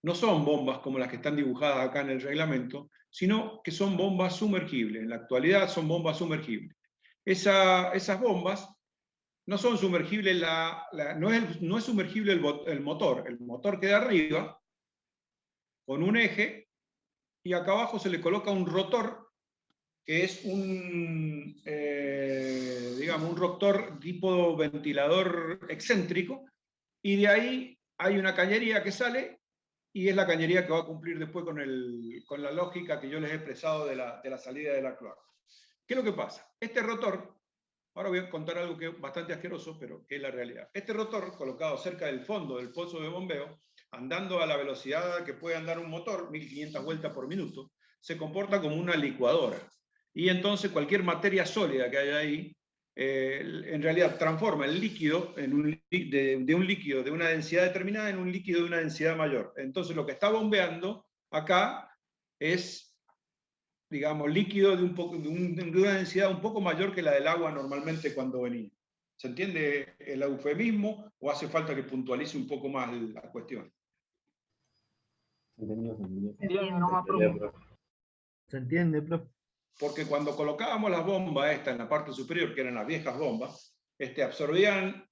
no son bombas como las que están dibujadas acá en el reglamento, sino que son bombas sumergibles. En la actualidad son bombas sumergibles. Esas bombas no son sumergibles, no es sumergible el motor queda arriba con un eje y acá abajo se le coloca un rotor que es digamos, un rotor tipo ventilador excéntrico, y de ahí hay una cañería que sale y es la cañería que va a cumplir después con la lógica que yo les he expresado de la salida de la cloaca. ¿Qué es lo que pasa? Este rotor, ahora voy a contar algo que es bastante asqueroso, pero que es la realidad. Este rotor, colocado cerca del fondo del pozo de bombeo, andando a la velocidad que puede andar un motor, 1500 vueltas por minuto, se comporta como una licuadora. Y entonces cualquier materia sólida que haya ahí, en realidad transforma el líquido de un líquido de una densidad determinada en un líquido de una densidad mayor. Entonces lo que está bombeando acá es, digamos, líquido de una densidad un poco mayor que la del agua normalmente cuando venía. ¿Se entiende el eufemismo o hace falta que puntualice un poco más la cuestión? Se entiende, profe. Porque cuando colocábamos las bombas en la parte superior, que eran las viejas bombas, absorbían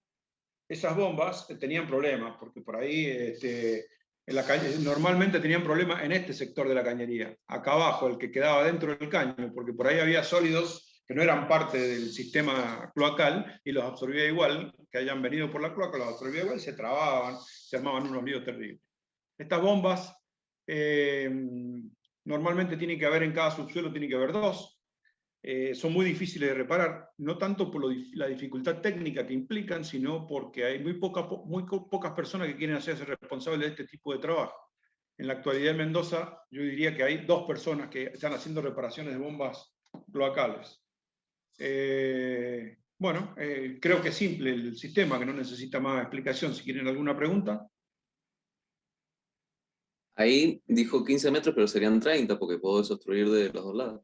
esas bombas, tenían problemas, porque por ahí en la calle, normalmente tenían problemas en este sector de la cañería, acá abajo, el que quedaba dentro del caño, porque por ahí había sólidos que no eran parte del sistema cloacal y los absorbía igual, que hayan venido por la cloaca, los absorbía igual, se trababan, se armaban unos líos terribles. Estas bombas normalmente tiene que haber en cada subsuelo, tiene que haber dos. son muy difíciles de reparar, no tanto por la dificultad técnica que implican, sino porque hay muy pocas personas que quieren hacerse responsables de este tipo de trabajo. En la actualidad en Mendoza, yo diría que hay 2 personas que están haciendo reparaciones de bombas cloacales. Bueno, creo que es simple el sistema, que no necesita más explicación. Si quieren alguna pregunta. Ahí dijo 15 metros, pero serían 30, porque puedo desobstruir de los 2 lados.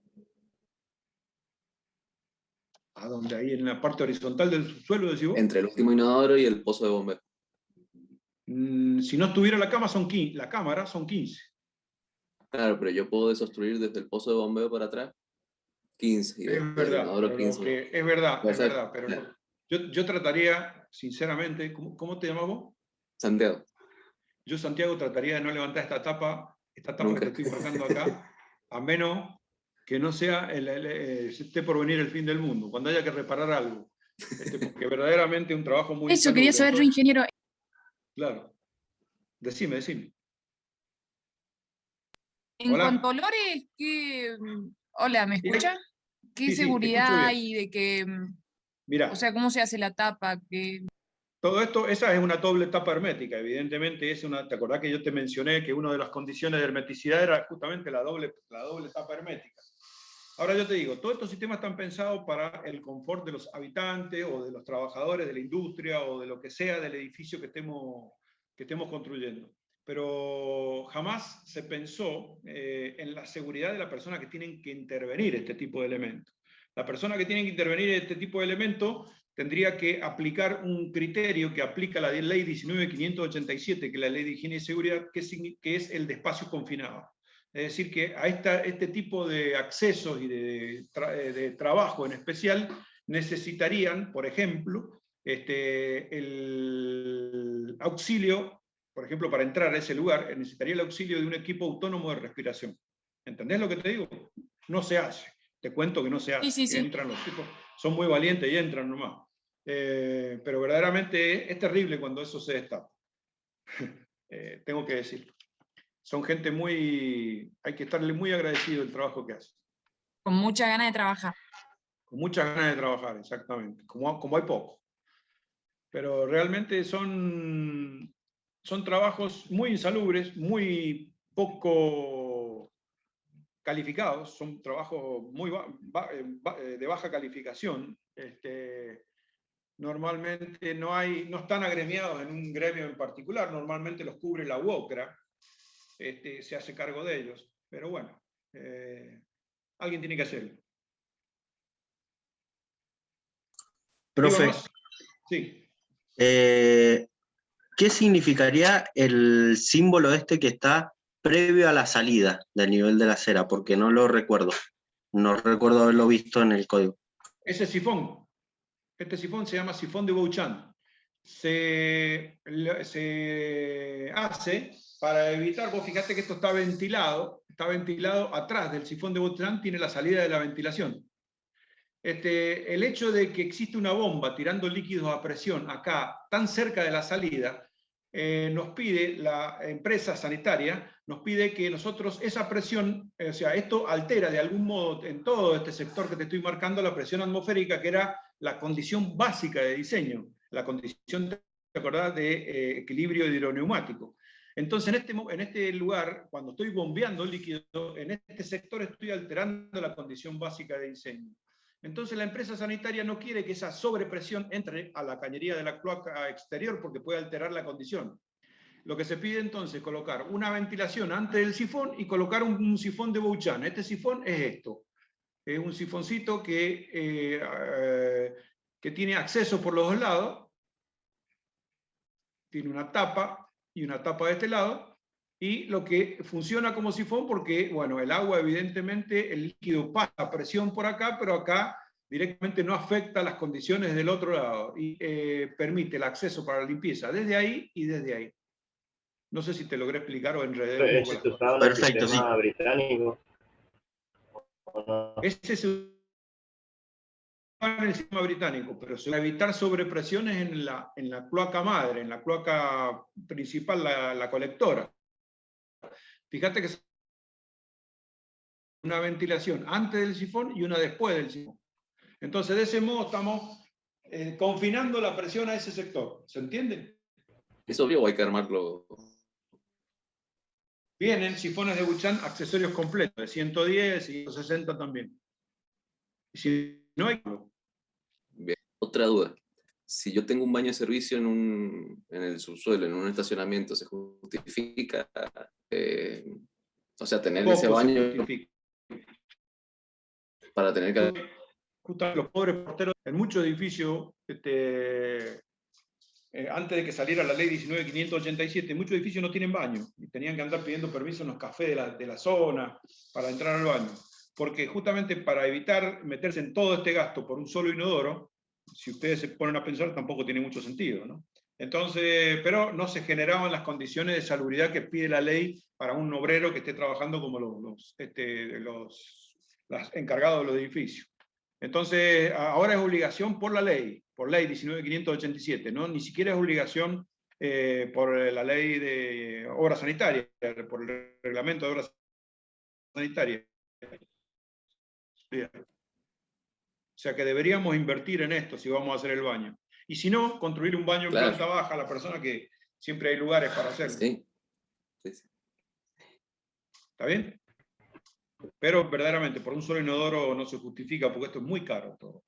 ¿A dónde? Ahí en la parte horizontal del subsuelo, decís vos. Entre el último inodoro y el pozo de bombeo. Si no estuviera la cámara, son 15. Claro, pero yo puedo desobstruir desde el pozo de bombeo para atrás 15. Y Es verdad, pero 15. es verdad, Perfecto. pero yo trataría, sinceramente, ¿cómo te llamas vos? Santiago. Yo, Santiago, trataría de no levantar esta tapa Nunca. que te estoy marcando acá, a menos que no sea esté por venir el fin del mundo, cuando haya que reparar algo. Porque verdaderamente es un trabajo muy Eso quería saber yo, ingeniero. Claro. Decime. En Hola. cuanto a olores, hola, ¿me escucha? ¿Qué Sí, seguridad hay de que, Mirá, o sea, cómo se hace la tapa? todo esto, esa es una doble tapa hermética, evidentemente ¿te acordás que yo te mencioné que una de las condiciones de hermeticidad era justamente la doble tapa hermética? Ahora yo te digo, todos estos sistemas están pensados para el confort de los habitantes o de los trabajadores de la industria o de lo que sea del edificio que estemos construyendo. Pero jamás se pensó en la seguridad de la persona que tienen que intervenir este tipo de elementos. La persona que tiene que intervenir este tipo de elementos tendría que aplicar un criterio que aplica la ley 19.587, que es la ley de higiene y seguridad, que es el de espacios confinados. Es decir, que a este tipo de accesos y de trabajo en especial necesitarían, por ejemplo, el auxilio, por ejemplo, para entrar a ese lugar, necesitaría el auxilio de un equipo autónomo de respiración. ¿Entendés lo que te digo? No se hace. Te cuento que no se hace. Sí. Entran los tipos, son muy valientes y entran nomás. Pero verdaderamente es terrible cuando eso se destapa. Tengo que decirlo. Son gente hay que estarle muy agradecido el trabajo que hace. Con mucha ganas de trabajar. Con muchas ganas de trabajar, exactamente. Como hay poco. Pero realmente son trabajos muy insalubres, muy poco calificados, son trabajos muy de baja calificación. Normalmente no están agremiados en un gremio en particular, normalmente los cubre la UOCRA. Se hace cargo de ellos, pero bueno, alguien tiene que hacerlo. Profe, sí. ¿Qué significaría el símbolo que está previo a la salida del nivel de la acera? Porque no lo recuerdo. No recuerdo haberlo visto en el código. Ese sifón. Este sifón se llama sifón de Beauchamp. Se hace para evitar, vos fíjate que esto está ventilado atrás del sifón de Beauchamp, tiene la salida de la ventilación. El hecho de que existe una bomba tirando líquidos a presión acá, tan cerca de la salida, nos pide, la empresa sanitaria, nos pide que nosotros esa presión, o sea, esto altera de algún modo en todo este sector que te estoy marcando la presión atmosférica, que era la condición básica de diseño, la condición, ¿te acordás?, de equilibrio hidroneumático. Entonces, en este lugar, cuando estoy bombeando líquido, en este sector estoy alterando la condición básica de diseño. Entonces, la empresa sanitaria no quiere que esa sobrepresión entre a la cañería de la cloaca exterior porque puede alterar la condición. Lo que se pide entonces es colocar una ventilación antes del sifón y colocar un sifón de Beauchamp. Este sifón es esto. Es un sifoncito que tiene acceso por los dos lados. Tiene una tapa y una tapa de este lado, y lo que funciona como sifón porque, bueno, el agua evidentemente, el líquido pasa a presión por acá, pero acá directamente no afecta las condiciones del otro lado, y permite el acceso para la limpieza desde ahí y desde ahí. No sé si te logré explicar o enredé un poco las cosas. Perfecto, sí. Británico. Ese es el sistema británico, pero para evitar sobrepresiones en la cloaca madre, en la cloaca principal, la colectora. Fíjate que una ventilación antes del sifón y una después del sifón. Entonces, de ese modo estamos confinando la presión a ese sector. ¿Se entiende? ¿Es obvio o hay que armarlo? Vienen sifones de Buchan accesorios completos, de 110 y 160 también. Y si no hay... Bien. Otra duda. Si yo tengo un baño de servicio en el subsuelo, en un estacionamiento, ¿se justifica? O sea, tener Poco ese se baño justifica. para tener que... Justamente los pobres porteros en muchos edificios, antes de que saliera la ley 19.587, muchos edificios no tienen baño y tenían que andar pidiendo permiso en los cafés de la zona para entrar al baño. Porque justamente para evitar meterse en todo este gasto por un solo inodoro, si ustedes se ponen a pensar, tampoco tiene mucho sentido, ¿no? Entonces, pero no se generaban las condiciones de salubridad que pide la ley para un obrero que esté trabajando como los encargados de los edificios. Entonces, ahora es obligación por ley 19.587, ¿no? Ni siquiera es obligación por la ley de obras sanitarias, por el reglamento de obras sanitarias. O sea que deberíamos invertir en esto si vamos a hacer el baño. Y si no, construir un baño en planta baja a la persona que siempre hay lugares para hacerlo. Sí. Sí, sí. ¿Está bien? Pero verdaderamente, por un solo inodoro no se justifica porque esto es muy caro todo.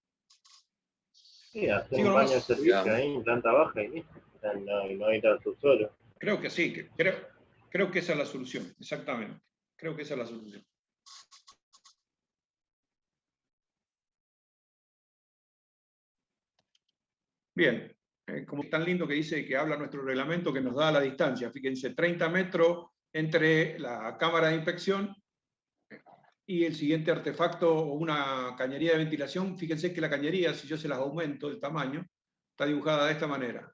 Sí, hacer un baño de servicio ahí en planta baja y listo. No ir al subsuelo. Creo que sí, creo que esa es la solución, exactamente. Creo que esa es la solución. Bien, como es tan lindo que dice que habla nuestro reglamento que nos da la distancia. Fíjense, 30 metros entre la cámara de inspección y el siguiente artefacto o una cañería de ventilación. Fíjense que la cañería, si yo se las aumento el tamaño, está dibujada de esta manera.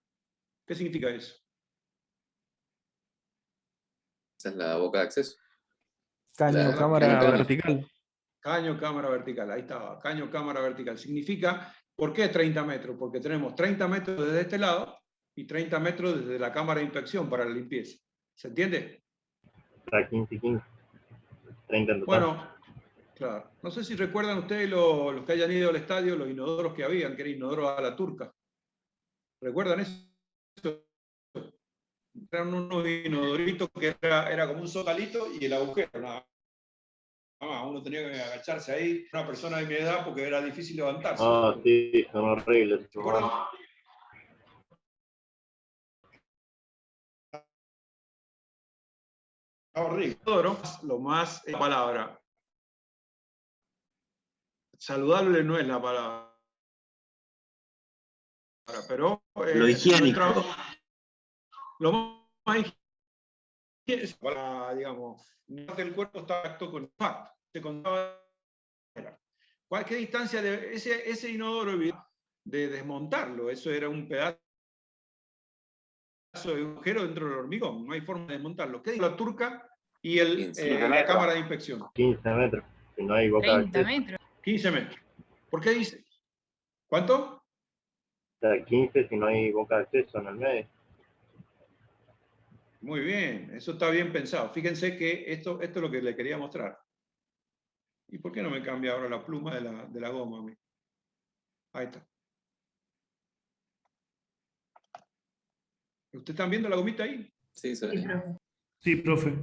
¿Qué significa eso? Esa es la boca de acceso. Caño, cámara vertical. Caño, cámara vertical, ahí estaba. Caño, cámara vertical. Significa, ¿por qué 30 metros? Porque tenemos 30 metros desde este lado y 30 metros desde la cámara de inspección para la limpieza. ¿Se entiende? Está 15 y 15. 30 en total. Bueno, claro. No sé si recuerdan ustedes los que hayan ido al estadio, los inodoros que habían, que eran inodoros a la turca. ¿Recuerdan eso? Eran unos inodoritos que era como un zocalito y el agujero, nada más. Uno tenía que agacharse ahí, una persona de mi edad, porque era difícil levantarse. Ah, sí, son horribles. Horrible. Lo más palabra. Saludable no es la palabra. Pero lo higiénico. Lo más higiénico, digamos, el cuerpo está acto con facto. Se contaba. ¿Qué distancia de ese inodoro de desmontarlo? Eso era un pedazo de agujero dentro del hormigón, no hay forma de desmontarlo. ¿Qué dice la turca y la cámara de inspección? 15 metros, si no hay boca de acceso. 30 metros. 15 metros. ¿Por qué dice? ¿Cuánto? O sea, 15 si no hay boca de acceso en el medio. Muy bien, eso está bien pensado. Fíjense que esto es lo que le quería mostrar. ¿Y por qué no me cambia ahora la pluma de la goma a mí? Ahí está. ¿Ustedes están viendo la gomita ahí? Sí, se ve. Sí, profe.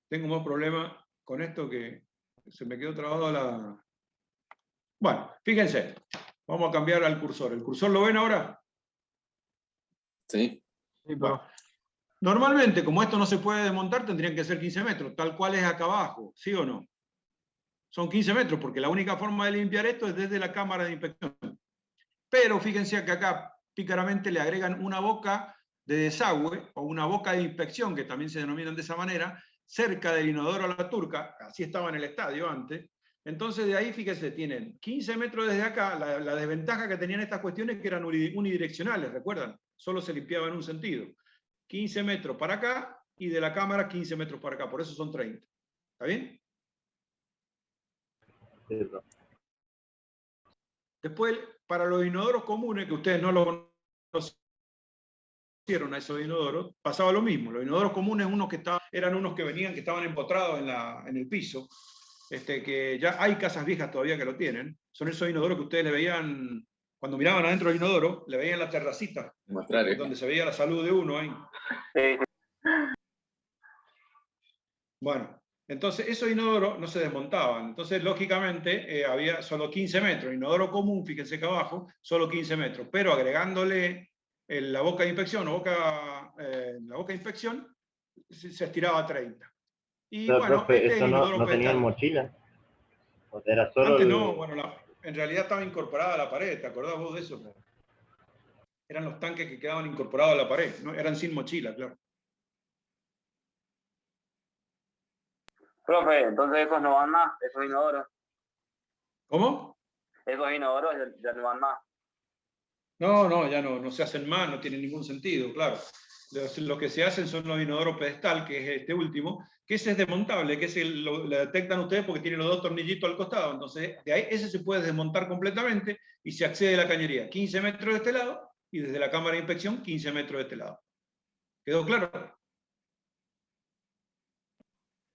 Tengo más problemas con esto que se me quedó trabado la... Bueno, fíjense. Vamos a cambiar al cursor. ¿El cursor lo ven ahora? Sí. Bueno, normalmente, como esto no se puede desmontar, tendrían que ser 15 metros, tal cual es acá abajo, ¿sí o no? Son 15 metros, porque la única forma de limpiar esto es desde la cámara de inspección. Pero fíjense que acá pícaramente le agregan una boca de desagüe, o una boca de inspección, que también se denominan de esa manera, cerca del inodoro a la turca, así estaba en el estadio antes. Entonces de ahí, fíjense, tienen 15 metros desde acá. La desventaja que tenían estas cuestiones es que eran unidireccionales, ¿recuerdan? Solo se limpiaba en un sentido. 15 metros para acá y de la cámara 15 metros para acá, por eso son 30. ¿Está bien? Sí. Después, para los inodoros comunes, que ustedes no lo conocieron a esos inodoros, pasaba lo mismo. Los inodoros comunes, eran unos que venían, que estaban empotrados en el piso. que ya hay casas viejas todavía que lo tienen, son esos inodoros que ustedes le veían, cuando miraban adentro del inodoro, le veían la terracita, donde se veía la salud de uno ahí. Bueno, entonces esos inodoros no se desmontaban, entonces lógicamente había solo 15 metros, inodoro común, fíjense que abajo, solo 15 metros, pero agregándole la boca de inspección la boca de inspección se estiraba a 30. Y Pero, bueno, profe, este es ¿eso el inodoro no tenían pedestal. mochila? ¿O era solo Antes el- no, bueno, en realidad estaba incorporada a la pared, ¿te acordás vos de eso? Eran los tanques que quedaban incorporados a la pared, ¿no? Eran sin mochila, claro. Profe, entonces esos no van más, esos inodoros. ¿Cómo? Esos inodoros ya no van más. No, ya no se hacen más, no tiene ningún sentido, claro. Lo que se hacen son los inodoros pedestal, que es este último, que ese es desmontable, que lo detectan ustedes porque tiene los dos tornillitos al costado. Entonces, de ahí ese se puede desmontar completamente y se accede a la cañería. 15 metros de este lado y desde la cámara de inspección 15 metros de este lado. ¿Quedó claro?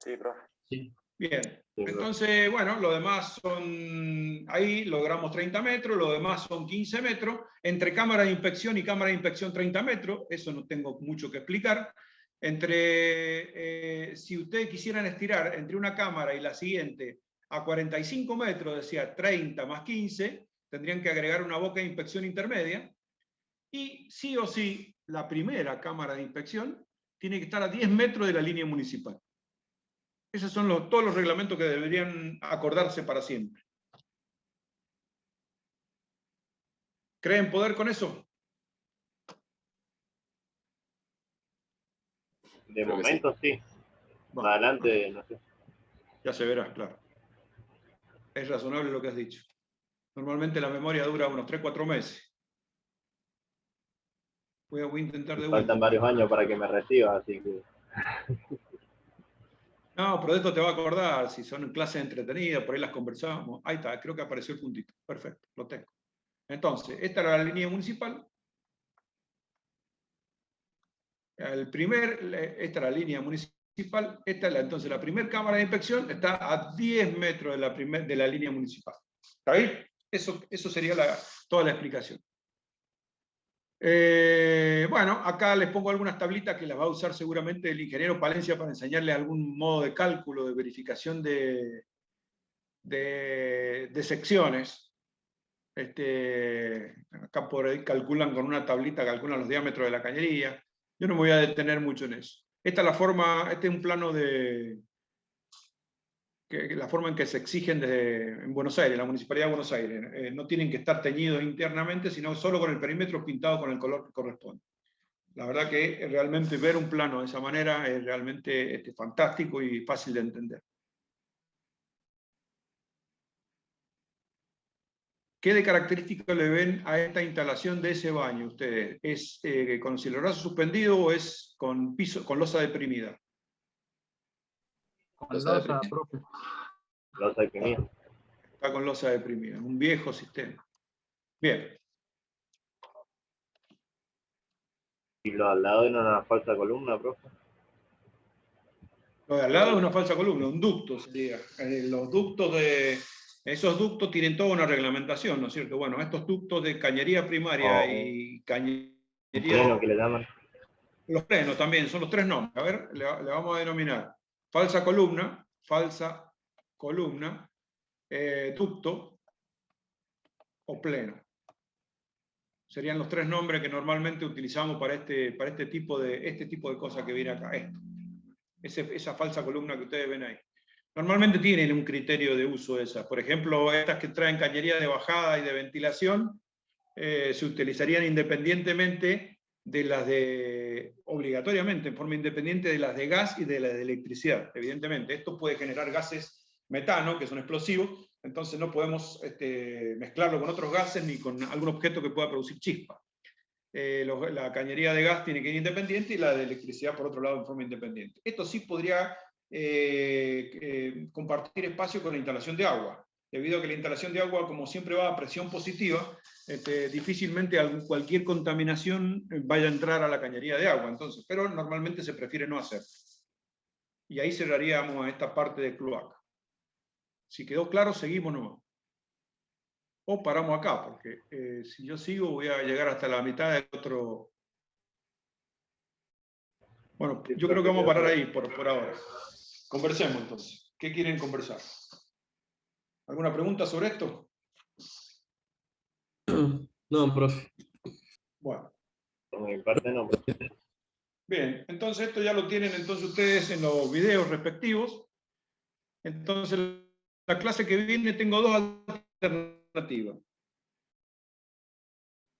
Sí, profe. Sí. Bien. Entonces, bueno, lo demás son, ahí logramos 30 metros, lo demás son 15 metros, entre cámara de inspección y cámara de inspección 30 metros, eso no tengo mucho que explicar. Si ustedes quisieran estirar entre una cámara y la siguiente a 45 metros, decía 30 más 15, tendrían que agregar una boca de inspección intermedia, y sí o sí, la primera cámara de inspección tiene que estar a 10 metros de la línea municipal. Esos son todos los reglamentos que deberían acordarse para siempre. ¿Creen poder con eso? De momento sí. Más adelante, no sé. Ya se verá, claro. Es razonable lo que has dicho. Normalmente la memoria dura unos 3-4 meses. Voy a intentar de vuelta. Faltan varios años para que me reciba, así que... No, pero de esto te va a acordar, si son clases entretenidas, por ahí las conversamos. Ahí está, creo que apareció el puntito. Perfecto, lo tengo. Entonces, esta era la línea municipal. Esta era la línea municipal. Entonces, la primera cámara de inspección está a 10 metros de la línea municipal. ¿Está bien? Eso sería toda la explicación. Bueno, acá les pongo algunas tablitas que las va a usar seguramente el ingeniero Palencia para enseñarles algún modo de cálculo, de verificación de secciones. Acá por ahí calculan con una tablita, calculan los diámetros de la cañería. Yo no me voy a detener mucho en eso. Esta es la forma, este es un plano la forma en que se exigen en Buenos Aires, la Municipalidad de Buenos Aires. No tienen que estar teñidos internamente, sino solo con el perímetro pintado con el color que corresponde. La verdad que realmente ver un plano de esa manera es realmente fantástico y fácil de entender. ¿Qué de características le ven a esta instalación de ese baño ustedes? ¿Es con cielorraso suspendido o es con losa deprimida? Con losa, profe. Losa deprimida. Está con losa deprimida, un viejo sistema. Bien. ¿Y lo al lado era una falsa columna, profe? Lo de al lado es una falsa columna, un ducto sería. Esos ductos tienen toda una reglamentación, ¿no es cierto? Bueno, estos ductos de cañería primaria y cañería... Pleno que le llaman. Los plenos también, son los tres nombres. A ver, le vamos a denominar falsa columna, ducto o pleno. Serían los tres nombres que normalmente utilizamos para este tipo de cosas que viene acá. Esa falsa columna que ustedes ven ahí. Normalmente tienen un criterio de uso de esas. Por ejemplo, estas que traen cañería de bajada y de ventilación se utilizarían independientemente de las obligatoriamente, en forma independiente de las de gas y de las de electricidad, evidentemente. Esto puede generar gases metano, que son explosivos, entonces no podemos mezclarlo con otros gases ni con algún objeto que pueda producir chispa. La cañería de gas tiene que ir independiente y la de electricidad, por otro lado, en forma independiente. Esto sí podría compartir espacio con la instalación de agua, debido a que la instalación de agua, como siempre va a presión positiva, difícilmente cualquier contaminación vaya a entrar a la cañería de agua, entonces, pero normalmente se prefiere no hacer. Y ahí cerraríamos esta parte de cloaca. Si quedó claro, seguimos nomás. O paramos acá, porque si yo sigo voy a llegar hasta la mitad del otro. Bueno, yo creo que vamos a parar ahí por ahora. Conversemos entonces. ¿Qué quieren conversar? ¿Alguna pregunta sobre esto? No, profe. Bueno. Por mi parte no, profe. Bien, entonces esto ya lo tienen entonces ustedes en los videos respectivos. Entonces, la clase que viene tengo dos alternativas.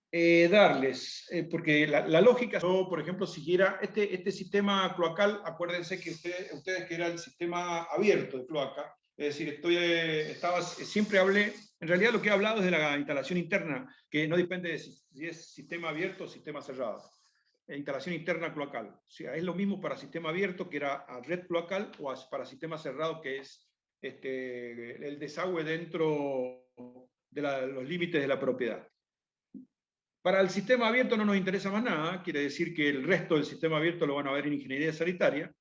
Darles, porque la lógica, yo, por ejemplo, siguiera este sistema cloacal, acuérdense que ustedes que era el sistema abierto de cloaca, es decir, siempre hablé, en realidad lo que he hablado es de la instalación interna, que no depende de si es sistema abierto o sistema cerrado. Instalación interna cloacal. O sea, es lo mismo para sistema abierto, que era a red cloacal, o para sistema cerrado, que es el desagüe dentro de los límites de la propiedad. Para el sistema abierto no nos interesa más nada, quiere decir que el resto del sistema abierto lo van a ver en ingeniería sanitaria,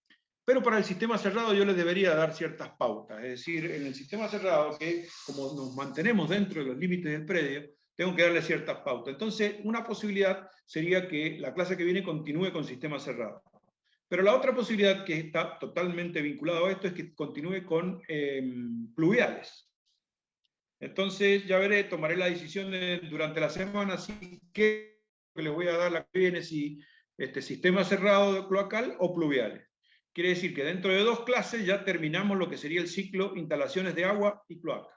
pero para el sistema cerrado yo les debería dar ciertas pautas, es decir, en el sistema cerrado, que como nos mantenemos dentro de los límites del predio, tengo que darle ciertas pautas. Entonces, una posibilidad sería que la clase que viene continúe con sistema cerrado. Pero la otra posibilidad, que está totalmente vinculada a esto, es que continúe con pluviales. Entonces, ya veré, tomaré la decisión durante la semana, así que les voy a dar la que viene, si sistema cerrado de cloacal o pluviales. Quiere decir que dentro de 2 clases ya terminamos lo que sería el ciclo instalaciones de agua y cloaca.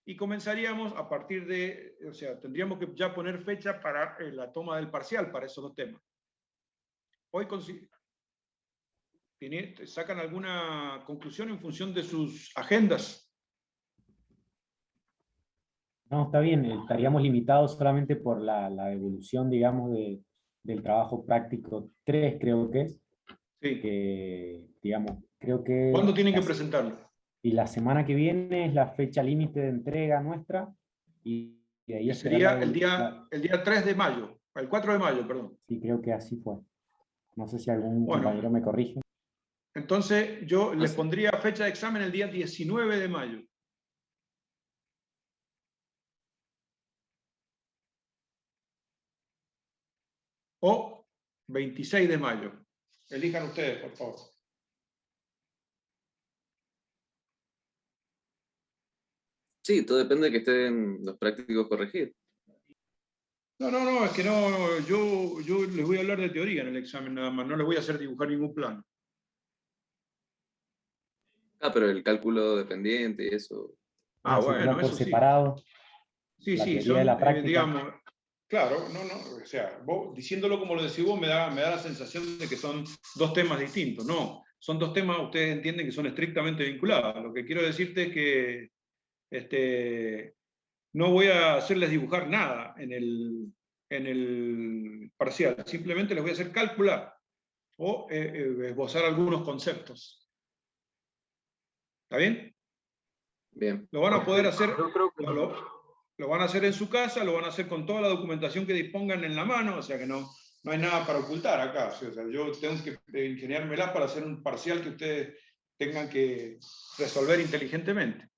Y comenzaríamos a partir de, o sea, tendríamos que ya poner fecha para la toma del parcial para esos 2 temas. Hoy ¿sacan alguna conclusión en función de sus agendas? No, está bien, estaríamos limitados solamente por la evolución, digamos, del trabajo práctico 3, creo que es. Sí. Que, digamos, creo que... ¿Cuándo tienen que presentarlo? Y la semana que viene es la fecha límite de entrega nuestra. Y de ahí que sería el día 3 de mayo, el 4 de mayo, perdón. Sí, creo que así fue. No sé si algún compañero me corrige. Entonces, yo les pondría fecha de examen el día 19 de mayo. O 26 de mayo. Elijan ustedes, por favor. Sí, todo depende de que estén los prácticos corregidos. No, es que no, yo les voy a hablar de teoría en el examen nada más, no les voy a hacer dibujar ningún plano. Pero el cálculo dependiente y eso. Bueno, por eso separado. Sí, la sí, teoría de la práctica. digamos, claro, o sea, vos, diciéndolo como lo decís vos, me da la sensación de que son 2 temas distintos. No, son 2 temas, ustedes entienden que son estrictamente vinculados. Lo que quiero decirte es que no voy a hacerles dibujar nada en el parcial, simplemente les voy a hacer calcular o esbozar algunos conceptos. ¿Está bien? Bien. Lo van a poder hacer, lo van a hacer en su casa, lo van a hacer con toda la documentación que dispongan en la mano, o sea que no hay nada para ocultar acá. O sea, yo tengo que ingeniármela para hacer un parcial que ustedes tengan que resolver inteligentemente.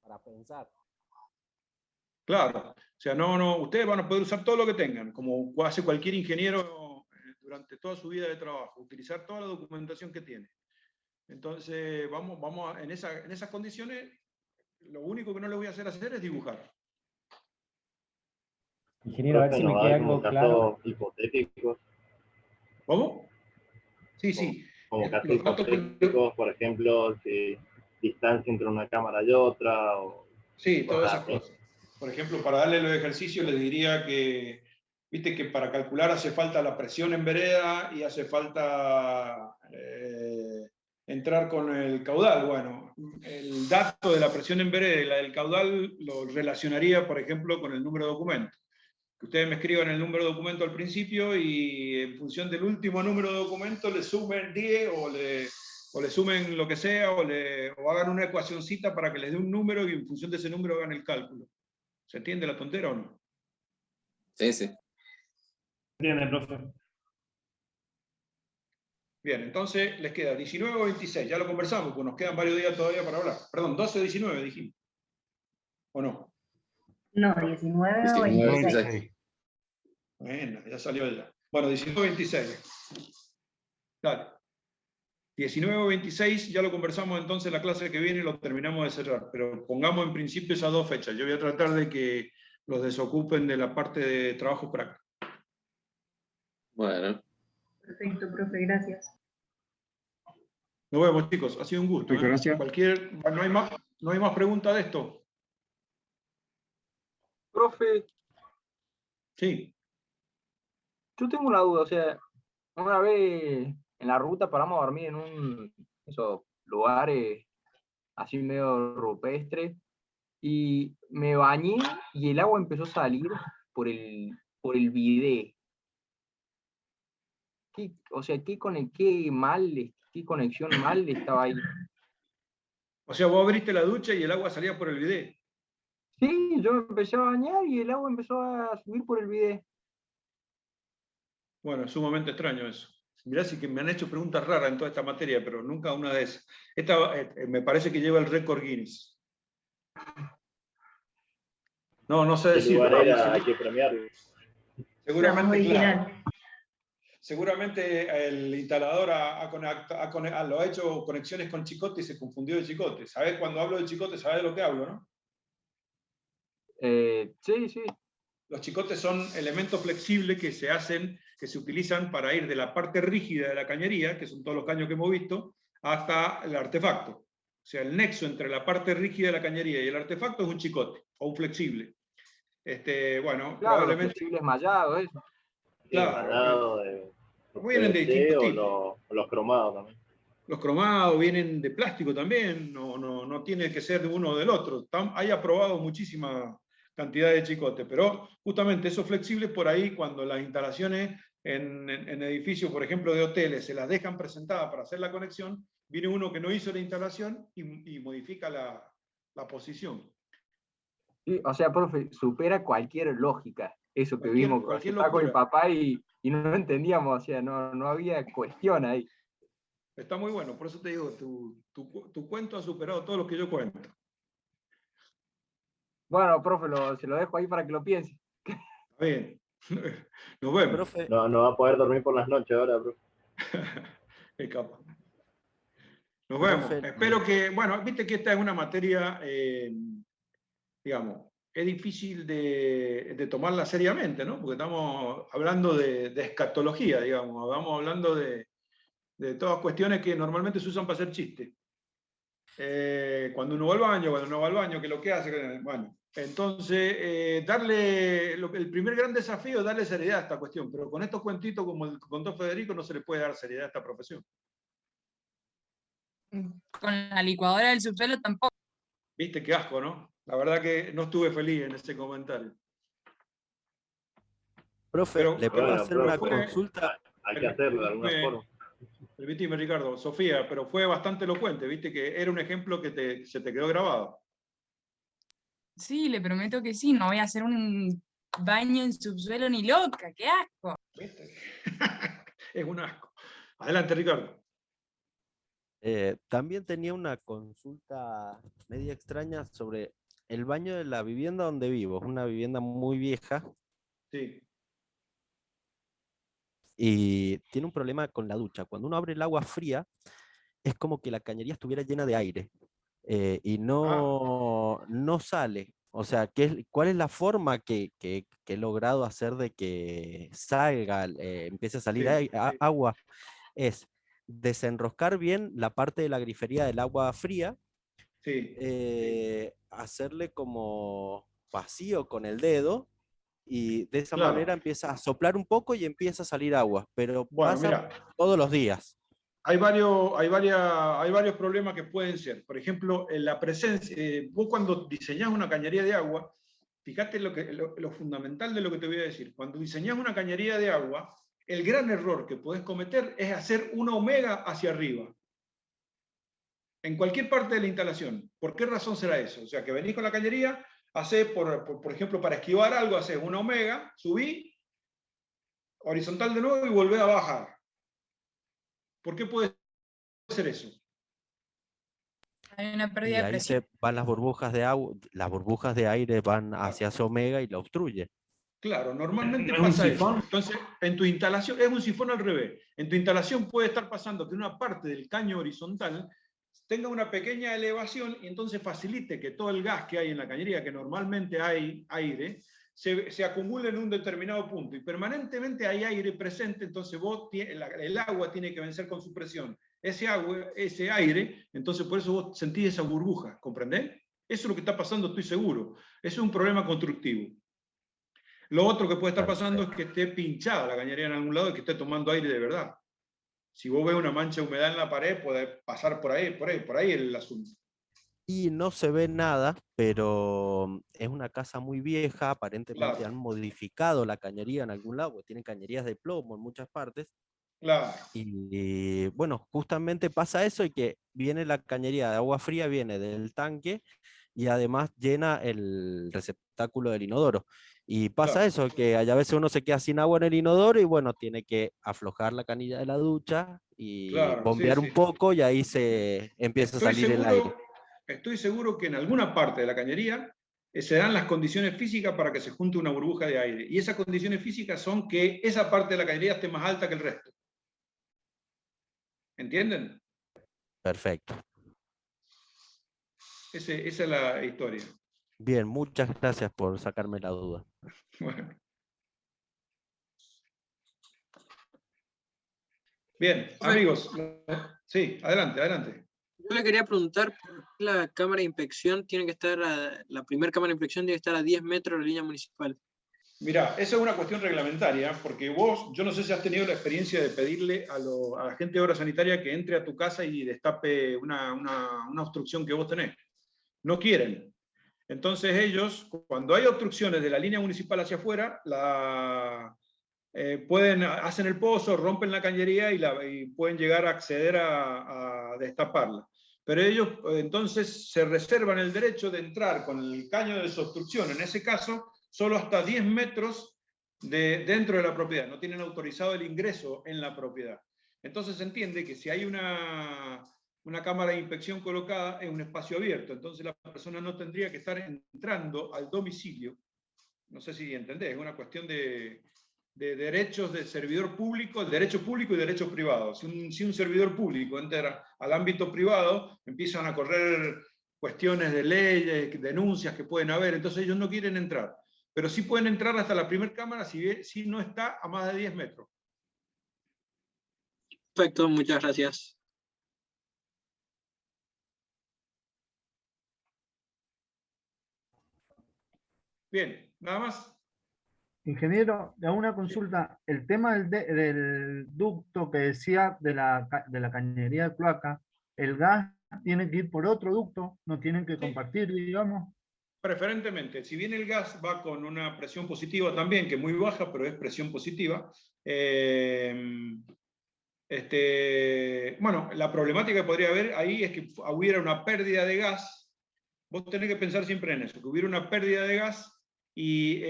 Para pensar. Claro, o sea, ustedes van a poder usar todo lo que tengan, como hace cualquier ingeniero durante toda su vida de trabajo, utilizar toda la documentación que tiene. Entonces, en esas condiciones, lo único que no les voy a hacer es dibujar. Ingeniero, a ver si me queda algo claro. Hipotéticos. ¿Cómo? Sí. Como casos hipotéticos, por ejemplo, distancia entre una cámara y otra. Sí, todas esas cosas. Por ejemplo, para darle los ejercicios les diría que, viste que para calcular hace falta la presión en vereda y hace falta entrar con el caudal. Bueno, el dato de la presión en vereda y la del caudal lo relacionaría, por ejemplo, con el número de documento. Que ustedes me escriban el número de documento al principio y en función del último número de documento le sumen 10 o le sumen lo que sea o hagan una ecuacioncita para que les dé un número y en función de ese número hagan el cálculo. ¿Se entiende la tontera o no? Sí. Entiende, profe. Bien, entonces les queda 19 o 26, ya lo conversamos, pues nos quedan varios días todavía para hablar. Perdón, 12 o 19 dijimos. ¿O no? No, 19 o 19, 26. 26. Bueno, ya salió ya. Bueno, 19 o 26. Dale. 19 o 26, ya lo conversamos entonces la clase que viene, lo terminamos de cerrar, pero pongamos en principio esas dos fechas. Yo voy a tratar de que los desocupen de la parte de trabajo práctico. Bueno. Perfecto, profe, gracias. Nos vemos, chicos. Ha sido un gusto. Gracias. No hay más preguntas de esto. Profe, Sí. yo tengo una duda, o sea, una vez en la ruta paramos a dormir en esos lugares así medio rupestres y me bañé y el agua empezó a salir por el bidet. O sea, ¿qué conexión mal estaba ahí? O sea, vos abriste la ducha y el agua salía por el bidet. Sí, yo me empecé a bañar y el agua empezó a subir por el bidet. Bueno, es sumamente extraño eso. Mirá, sí que me han hecho preguntas raras en toda esta materia, pero nunca una de esas. Esta me parece que lleva el récord Guinness. No sé ¿Qué decir. lugar era? Hay que premiarlo. Seguramente, claro. Seguramente el instalador lo ha hecho conexiones con chicote y se confundió de chicote. ¿Sabés? Cuando hablo de chicote, ¿sabés de lo que hablo, no? Sí. Los chicotes son elementos flexibles que se utilizan para ir de la parte rígida de la cañería, que son todos los caños que hemos visto, hasta el artefacto. O sea, el nexo entre la parte rígida de la cañería y el artefacto es un chicote o un flexible. Bueno, claro, probablemente. Los flexibles mallados, eso. Claro. Vienen de PVC distintos o tipos. los cromados también. Los cromados vienen de plástico también, no tiene que ser de uno o del otro. Hay aprobado muchísima cantidad de chicotes, pero justamente esos flexibles por ahí, cuando las instalaciones en edificios, por ejemplo, de hoteles, se las dejan presentadas para hacer la conexión, viene uno que no hizo la instalación y modifica la posición. Sí, o sea, profe, supera cualquier lógica eso que vimos cualquier con el locura. papá y no entendíamos, o sea, no había cuestión ahí. Está muy bueno, por eso te digo, tu cuento ha superado todo lo que yo cuento. Bueno, profe, se lo dejo ahí para que lo piense. Está bien. Nos vemos. Profe, No va a poder dormir por las noches ahora, profe. Qué capa. Nos vemos. Profe, Espero que, bueno, viste que esta es una materia, digamos, es difícil de tomarla seriamente, ¿no? Porque estamos hablando de escatología, digamos, estamos hablando de todas cuestiones que normalmente se usan para hacer chistes. Cuando uno va al baño, cuando no va al baño, que lo que hace, bueno. Entonces, el primer gran desafío es darle seriedad a esta cuestión, pero con estos cuentitos, como el que contó Federico, no se le puede dar seriedad a esta profesión. Con la licuadora del subsuelo tampoco. Viste, qué asco, ¿no? La verdad que no estuve feliz en ese comentario. Profe, Pero, ¿le puedo hacer una fue- consulta? Hay que hacerlo de alguna forma. Permitime, Ricardo. Sofía, pero fue bastante elocuente, viste que era un ejemplo que se te quedó grabado. Sí, le prometo que sí, no voy a hacer un baño en subsuelo ni loca, qué asco. ¿Viste? Es un asco. Adelante, Ricardo. También tenía una consulta media extraña sobre el baño de la vivienda donde vivo. Es una vivienda muy vieja Sí. y tiene un problema con la ducha. Cuando uno abre el agua fría, es como que la cañería estuviera llena de aire y no sale. O sea, ¿cuál es la forma que he logrado hacer de que salga, empiece a salir agua? Es desenroscar bien la parte de la grifería del agua fría, hacerle como vacío con el dedo y de esa Claro. manera empieza a soplar un poco y empieza a salir agua, pero Bueno, pasa mira. todos los días. Hay varios problemas que pueden ser. Por ejemplo, en la presencia, vos cuando diseñás una cañería de agua, fíjate lo fundamental de lo que te voy a decir. Cuando diseñás una cañería de agua, el gran error que podés cometer es hacer una omega hacia arriba. En cualquier parte de la instalación. ¿Por qué razón será eso? O sea, que venís con la cañería, hacés, por ejemplo, para esquivar algo, haces una omega, subí, horizontal de nuevo y volvés a bajar. ¿Por qué puede ser eso? Hay una Y pérdida de ahí presión. se van las burbujas de agua, las burbujas de aire van hacia su omega y lo obstruye. Claro, normalmente ¿No es un pasa eso. sifón? Entonces, en tu instalación, es un sifón al revés. En tu instalación puede estar pasando que una parte del caño horizontal tenga una pequeña elevación y entonces facilite que todo el gas que hay en la cañería, que normalmente hay aire, se acumule en un determinado punto. Y permanentemente hay aire presente, entonces el agua tiene que vencer con su presión. Ese aire, entonces por eso vos sentís esa burbuja, ¿comprendés? Eso es lo que está pasando, estoy seguro. Eso es un problema constructivo. Lo otro que puede estar pasando es que esté pinchada la cañería en algún lado y que esté tomando aire de verdad. Si vos ves una mancha de humedad en la pared, puede pasar por ahí el asunto. Y no se ve nada, pero es una casa muy vieja, aparentemente Claro. han modificado la cañería en algún lado, porque tienen cañerías de plomo en muchas partes. Claro. Y bueno, justamente pasa eso y que viene la cañería de agua fría, viene del tanque y además llena el receptáculo del inodoro. Y pasa Claro. eso, que a veces uno se queda sin agua en el inodoro y bueno, tiene que aflojar la canilla de la ducha y Claro, bombear sí, un sí. poco y ahí se empieza a salir el aire. Estoy seguro que en alguna parte de la cañería se dan las condiciones físicas para que se junte una burbuja de aire. Y esas condiciones físicas son que esa parte de la cañería esté más alta que el resto. ¿Entienden? Perfecto. Esa es la historia. Bien, muchas gracias por sacarme la duda. Bueno. Bien, amigos. Sí, adelante, adelante. Yo le quería preguntar por qué la cámara de inspección tiene que estar, la primera cámara de inspección tiene que estar a 10 metros de la línea municipal. Mirá, esa es una cuestión reglamentaria, porque vos, yo no sé si has tenido la experiencia de pedirle a la gente de obra sanitaria que entre a tu casa y destape una obstrucción que vos tenés. No quieren. Entonces ellos, cuando hay obstrucciones de la línea municipal hacia afuera, hacen el pozo, rompen la cañería y pueden llegar a acceder a destaparla. Pero ellos entonces se reservan el derecho de entrar con el caño de desobstrucción, en ese caso, solo hasta 10 metros dentro de la propiedad. No tienen autorizado el ingreso en la propiedad. Entonces se entiende que si hay una cámara de inspección colocada en un espacio abierto, entonces la persona no tendría que estar entrando al domicilio. No sé si entendés, es una cuestión de derechos del servidor público, derecho público y derecho privado. Si un servidor público entra al ámbito privado, empiezan a correr cuestiones de leyes, denuncias que pueden haber, entonces ellos no quieren entrar. Pero sí pueden entrar hasta la primera cámara si no está a más de 10 metros. Perfecto, muchas gracias. Bien, nada más. Ingeniero, le hago una consulta. El tema del ducto que decía de la cañería de cloaca, ¿el gas tiene que ir por otro ducto? ¿No tienen que compartir, digamos? Preferentemente, si bien el gas va con una presión positiva también, que es muy baja, pero es presión positiva, bueno, la problemática que podría haber ahí es que hubiera una pérdida de gas. Vos tenés que pensar siempre en eso, que hubiera una pérdida de gas y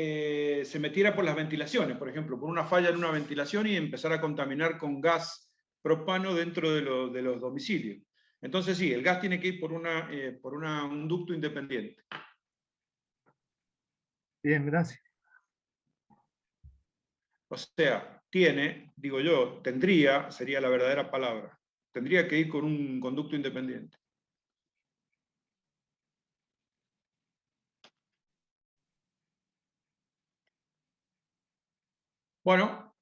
se metiera por las ventilaciones, por ejemplo, por una falla en una ventilación y empezar a contaminar con gas propano dentro de los domicilios. Entonces sí, el gas tiene que ir por un ducto independiente. Bien, gracias. O sea, digo yo, tendría, sería la verdadera palabra, tendría que ir con un conducto independiente. Bueno,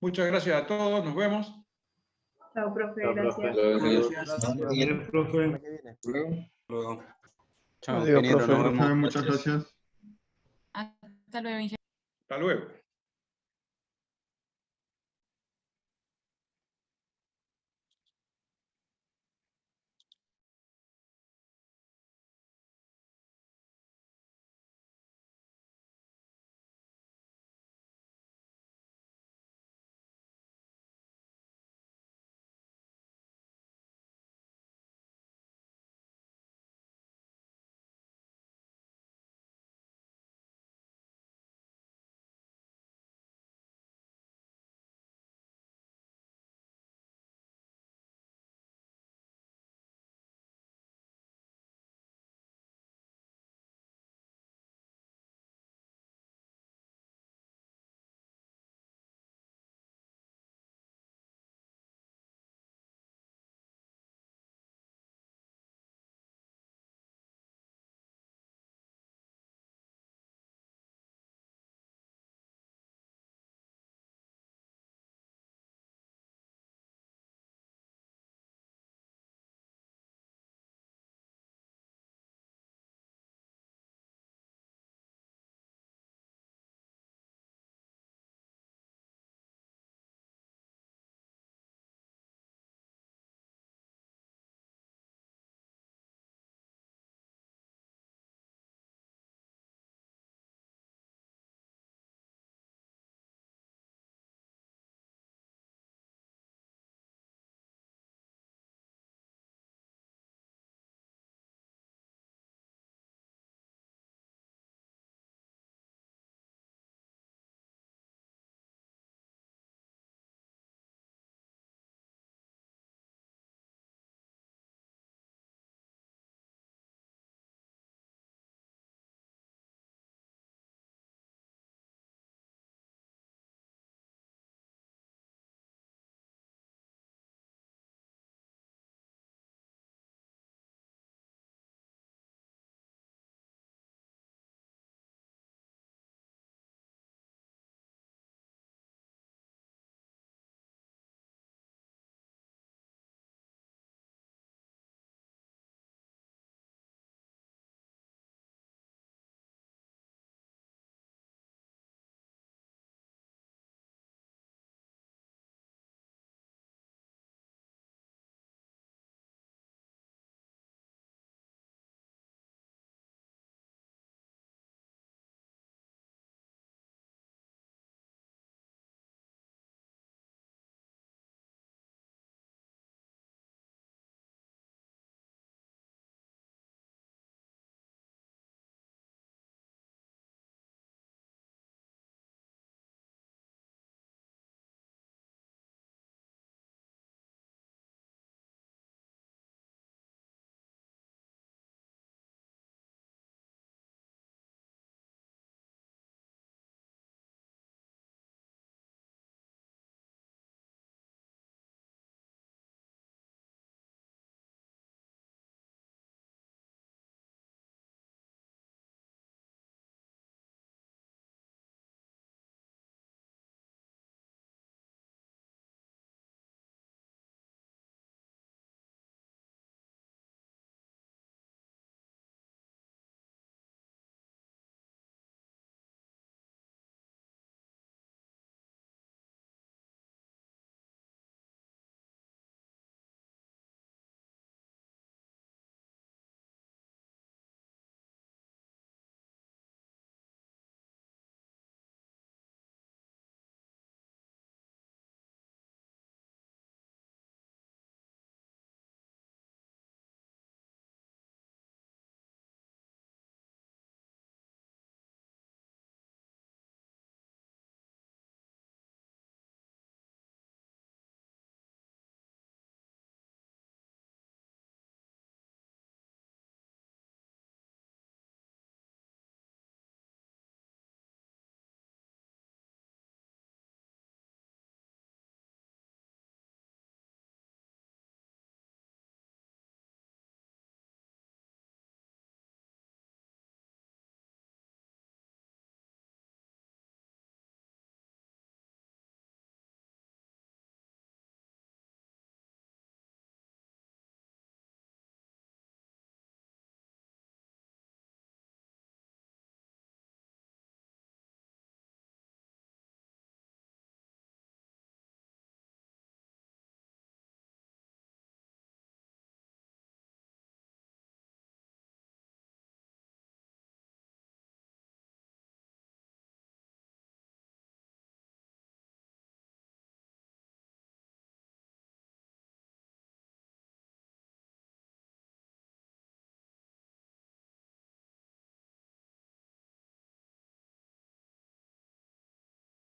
muchas gracias a todos, nos vemos. Chao, profe, Chao, gracias. profe. Profe. Luego. Adiós, profe. Muchas gracias. Hasta luego, ingeniero. Hasta luego.